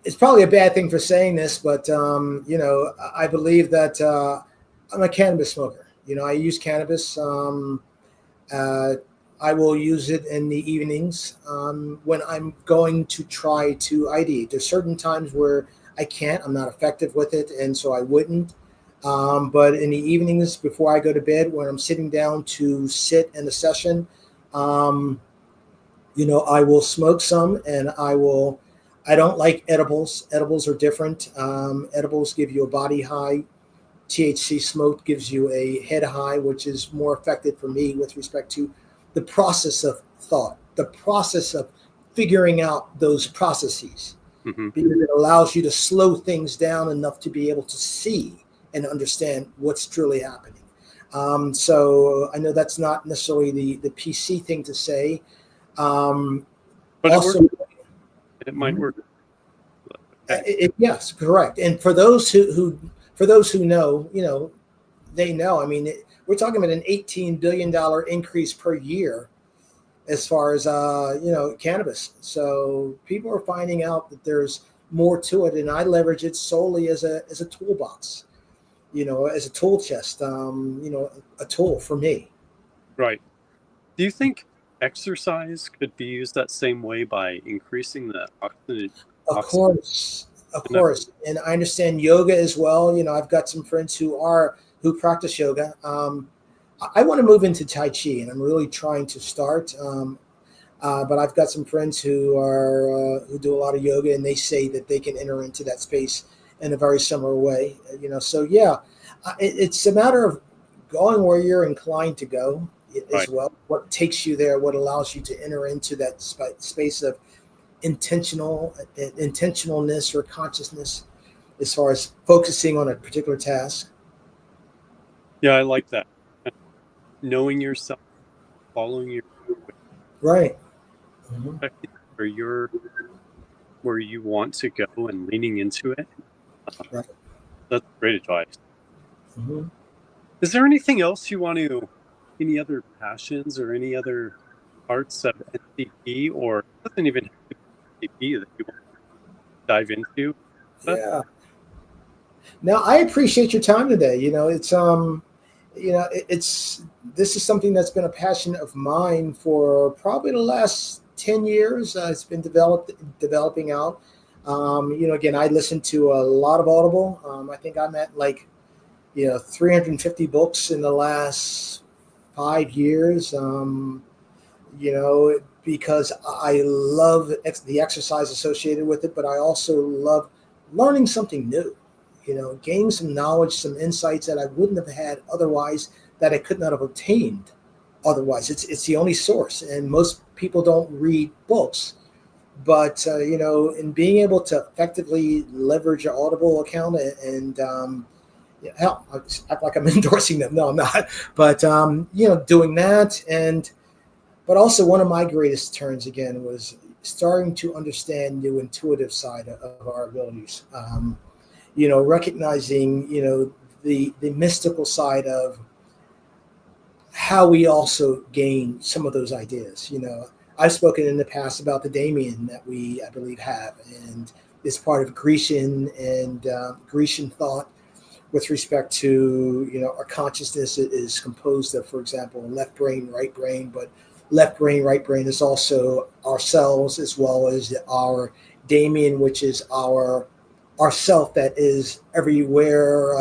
Speaker 2: it's probably a bad thing for saying this, but I believe that I'm a cannabis smoker. I use cannabis. Uh, I will use it in the evenings when I'm going to try to ideate. There's certain times where I can't. I'm not effective with it, and so I wouldn't. But in the evenings before I go to bed, when I'm sitting down to sit in a session, um, I will smoke some, and I will. I don't like edibles. Edibles are different. Edibles give you a body high. THC smoke gives you a head high, which is more effective for me with respect to the process of thought, the process of figuring out those processes,
Speaker 1: Hmm.
Speaker 2: because it allows you to slow things down enough to be able to see and understand what's truly happening. So I know that's not necessarily the PC thing to say. Um,
Speaker 1: But it works.
Speaker 2: Also,
Speaker 1: It might work. Okay.
Speaker 2: yes, correct. And for those who know, they know. I mean, we're talking about an $18 billion increase per year as far as cannabis. So people are finding out that there's more to it, and I leverage it solely as a toolbox, as a tool chest, a tool for me.
Speaker 1: Right. Do you think exercise could be used that same way by increasing the
Speaker 2: Of
Speaker 1: oxygen?
Speaker 2: course, of course, and I understand yoga as well. I've got some friends who practice yoga. I want to move into Tai Chi, and I'm really trying to start. But I've got some friends who do a lot of yoga, and they say that they can enter into that space in a very similar way. So yeah, it's a matter of going where you're inclined to go as
Speaker 1: Right.
Speaker 2: well. What takes you there? What allows you to enter into that space of intentionalness or consciousness, as far as focusing on a particular task.
Speaker 1: Yeah, I like that. Knowing yourself, following your
Speaker 2: Right. Mm-hmm.
Speaker 1: where you want to go and leaning into it.
Speaker 2: Right.
Speaker 1: That's great advice.
Speaker 2: Mm-hmm.
Speaker 1: Is there anything else any other passions or any other parts of NCP, or it doesn't even have to be NCP that you want to dive into? But
Speaker 2: Yeah. Now I appreciate your time today. It's this is something that's been a passion of mine for probably the last 10 years. It's been developing out. Again, I listen to a lot of Audible. I think I'm at 350 books in the last 5 years. Because I love the exercise associated with it, but I also love learning something new, gaining some knowledge, some insights that I wouldn't have had otherwise, that I could not have obtained otherwise. It's the only source, and most people don't read books. But in being able to effectively leverage your Audible account and hell, I act like I'm endorsing them. No, I'm not. But doing that, but also one of my greatest turns again was starting to understand the intuitive side of our abilities. Recognizing the mystical side of how we also gain some of those ideas. I've spoken in the past about the Damien that I believe have, and it's part of Grecian and Grecian thought with respect to our consciousness is composed of, for example, left brain, right brain, but left brain, right brain is also ourselves, as well as our Damien, which is our self that is everywhere,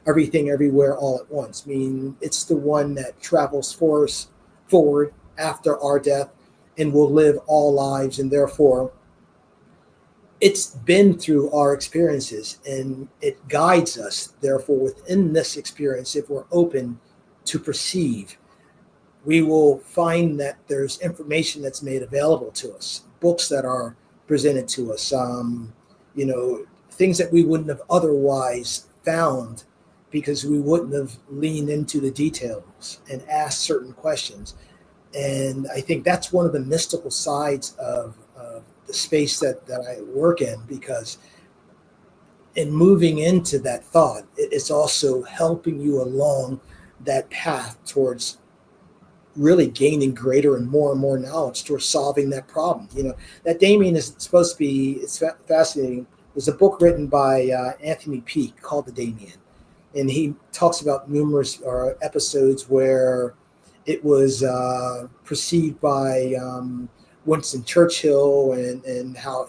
Speaker 2: everything, everywhere, all at once. Meaning it's the one that travels forward after our death and will live all lives, and therefore it's been through our experiences and it guides us. Therefore, within this experience, if we're open to perceive we will find that there's information that's made available to us, books that are presented to us, things that we wouldn't have otherwise found because we wouldn't have leaned into the details and asked certain questions. And I think that's one of the mystical sides of the space that I work in, because in moving into that thought, it's also helping you along that path towards really gaining greater and more knowledge towards solving that problem. That 𝗖cie is supposed to be, it's fascinating. There's a book written by Anthony Peake called The 𝗖cie. And he talks about numerous episodes where it was perceived by Winston Churchill and how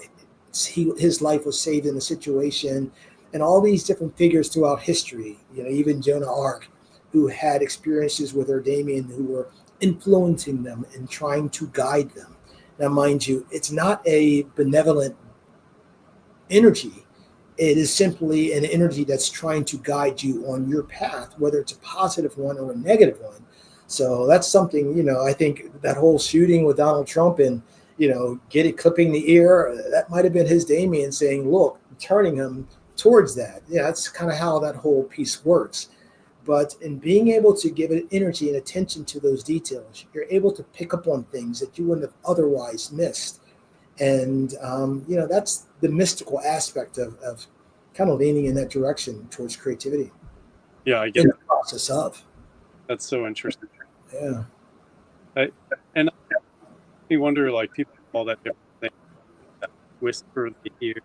Speaker 2: his life was saved in the situation, and all these different figures throughout history, even Joan of Arc, who had experiences with her 𝗖cie who were influencing them and trying to guide them. Now, mind you, it's not a benevolent energy. It is simply an energy that's trying to guide you on your path, whether it's a positive one or a negative one. So that's something, I think that whole shooting with Donald Trump and, clipping the ear, that might have been his 𝗖cie and saying, look, turning him towards that. Yeah, that's kind of how that whole piece works. But in being able to give it energy and attention to those details, you're able to pick up on things that you wouldn't have otherwise missed. And, that's the mystical aspect of kind of leaning in that direction towards creativity.
Speaker 1: Yeah, I get
Speaker 2: in the process of.
Speaker 1: That's so interesting.
Speaker 2: Yeah.
Speaker 1: And I wonder, like, people call that different thing. Whisper the ear.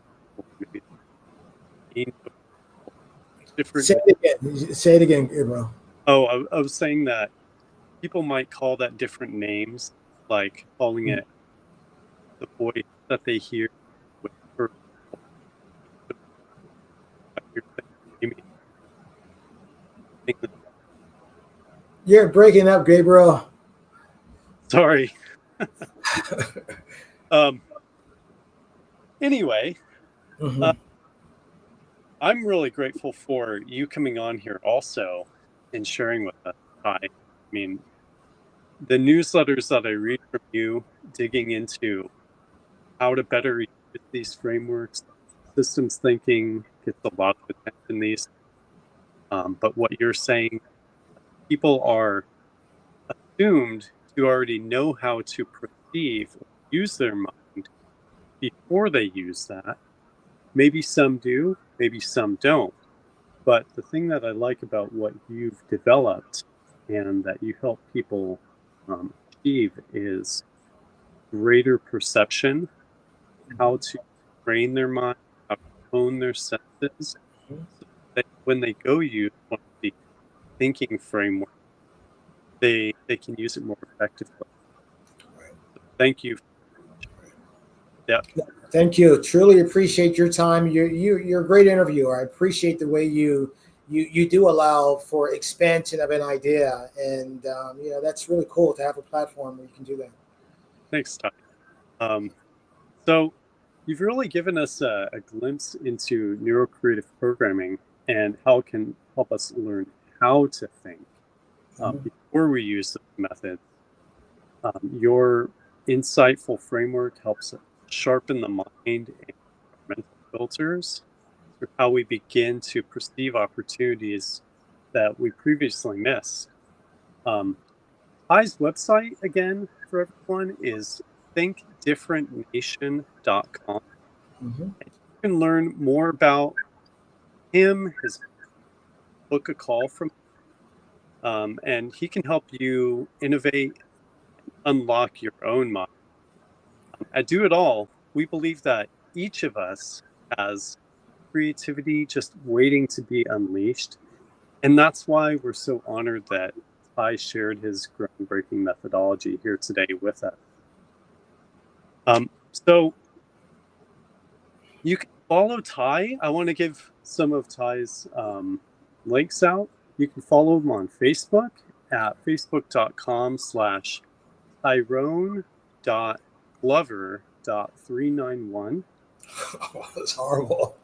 Speaker 1: Different.
Speaker 2: Say it again, Gabriel.
Speaker 1: Oh, I was saying that people might call that different names, like calling it the voice that they hear.
Speaker 2: You're breaking up, Gabriel.
Speaker 1: Sorry. Anyway, I'm really grateful for you coming on here also and sharing with us, Tye. I mean, the newsletters that I read from you, digging into how to better use these frameworks, systems thinking gets a lot of attention these. But what you're saying, people are assumed to already know how to perceive or use their mind before they use that. Maybe some do, maybe some don't. But the thing that I like about what you've developed and that you help people achieve is greater perception, how to train their mind, how to hone their senses, so that when they go use one of the thinking frameworks, they can use it more effectively.
Speaker 2: Right.
Speaker 1: So thank you. Yeah.
Speaker 2: Thank you. Truly appreciate your time. You're a great interviewer. I appreciate the way you do allow for expansion of an idea, and that's really cool to have a platform where you can do that.
Speaker 1: Thanks, Tye. So you've really given us a glimpse into neuro-creative programming and how it can help us learn how to think before we use the methods. Your insightful framework helps sharpen the mind and mental filters for how we begin to perceive opportunities that we previously missed. Tye's website, again, for everyone, is thinkdifferentnation.com. You can learn more about him, his book, A Call from, and he can help you innovate, unlock your own mind. At Do It All, we believe that each of us has creativity just waiting to be unleashed. And that's why we're so honored that Tye shared his groundbreaking methodology here today with us. So you can follow Tye. I want to give some of Tye's links out. You can follow him on Facebook at facebook.com/tyrone.glover.391.
Speaker 2: Oh, that's horrible.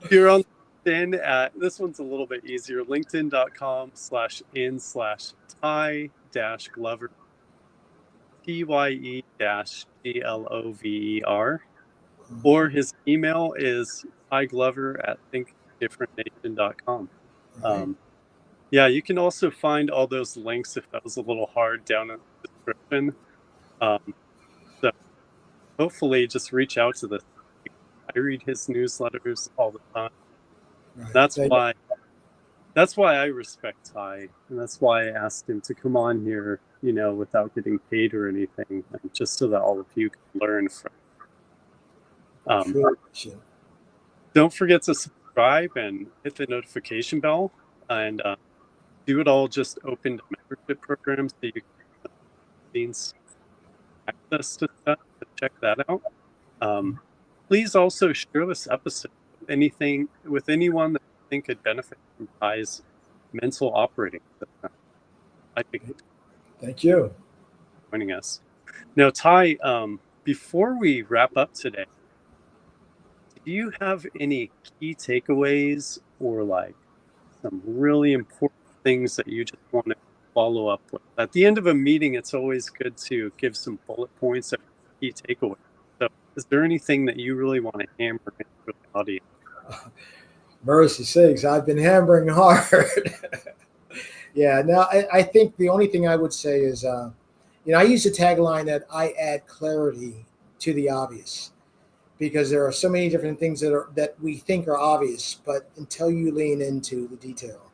Speaker 1: You're on LinkedIn at, this one's a little bit easier, linkedin.com/in/Tye-Glover, TYE-GLOVER, or his email is tyglover@thinkdifferentnation.com.
Speaker 2: Right.
Speaker 1: Yeah, you can also find all those links if that was a little hard down in the description. So hopefully just reach out to this. I read his newsletters all the time.
Speaker 2: Right.
Speaker 1: That's why I respect Tye, and that's why I asked him to come on here, without getting paid or anything, just so that all of you can learn from.
Speaker 2: Sure.
Speaker 1: Don't forget to subscribe and hit the notification bell, and do it all. Just open the membership program so you can have access to stuff to check that out. Please also share this episode with anyone that you think could benefit from Tye's mental operating system. I think.
Speaker 2: Thank you
Speaker 1: for joining us. Now, Tye, before we wrap up today, do you have any key takeaways or some really important things that you just want to follow up with? At the end of a meeting, it's always good to give some bullet points of key takeaways. So is there anything that you really want to hammer into the audience?
Speaker 2: Mercy sakes, I've been hammering hard. Yeah, no, I think the only thing I would say is, I use the tagline that I add clarity to the obvious, because there are so many different things that we think are obvious, but until you lean into the detail,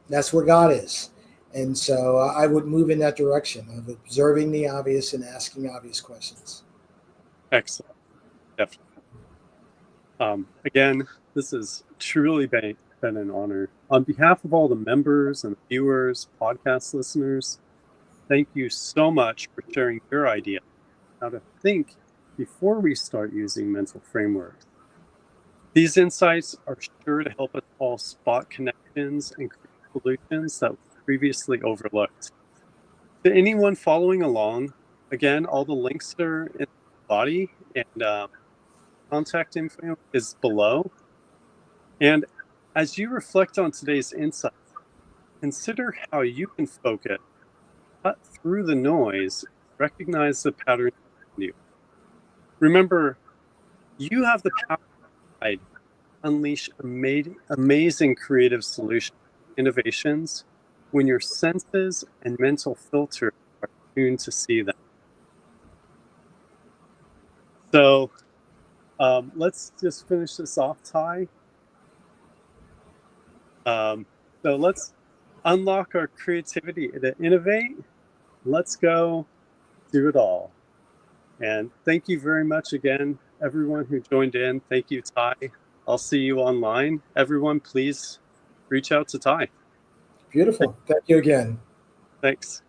Speaker 2: that's where God is. And so I would move in that direction of observing the obvious and asking obvious questions.
Speaker 1: Excellent. Definitely. Again, this has truly been an honor. On behalf of all the members and viewers, podcast listeners, thank you so much for sharing your idea how to think before we start using mental frameworks. These insights are sure to help us all spot connections and create solutions that were previously overlooked. To anyone following along, again, all the links are in the body, and contact info is below. And as you reflect on today's insights, consider how you can focus, cut through the noise, recognize the patterns in you. Remember, you have the power to unleash amazing creative solutions, innovations, when your senses and mental filter are tuned to see them. So let's just finish this off, Tye. So let's unlock our creativity to innovate. Let's go do it all. And thank you very much again, everyone who joined in. Thank you, Tye. I'll see you online. Everyone, please reach out to Tye.
Speaker 2: Beautiful. Thank you again.
Speaker 1: Thanks.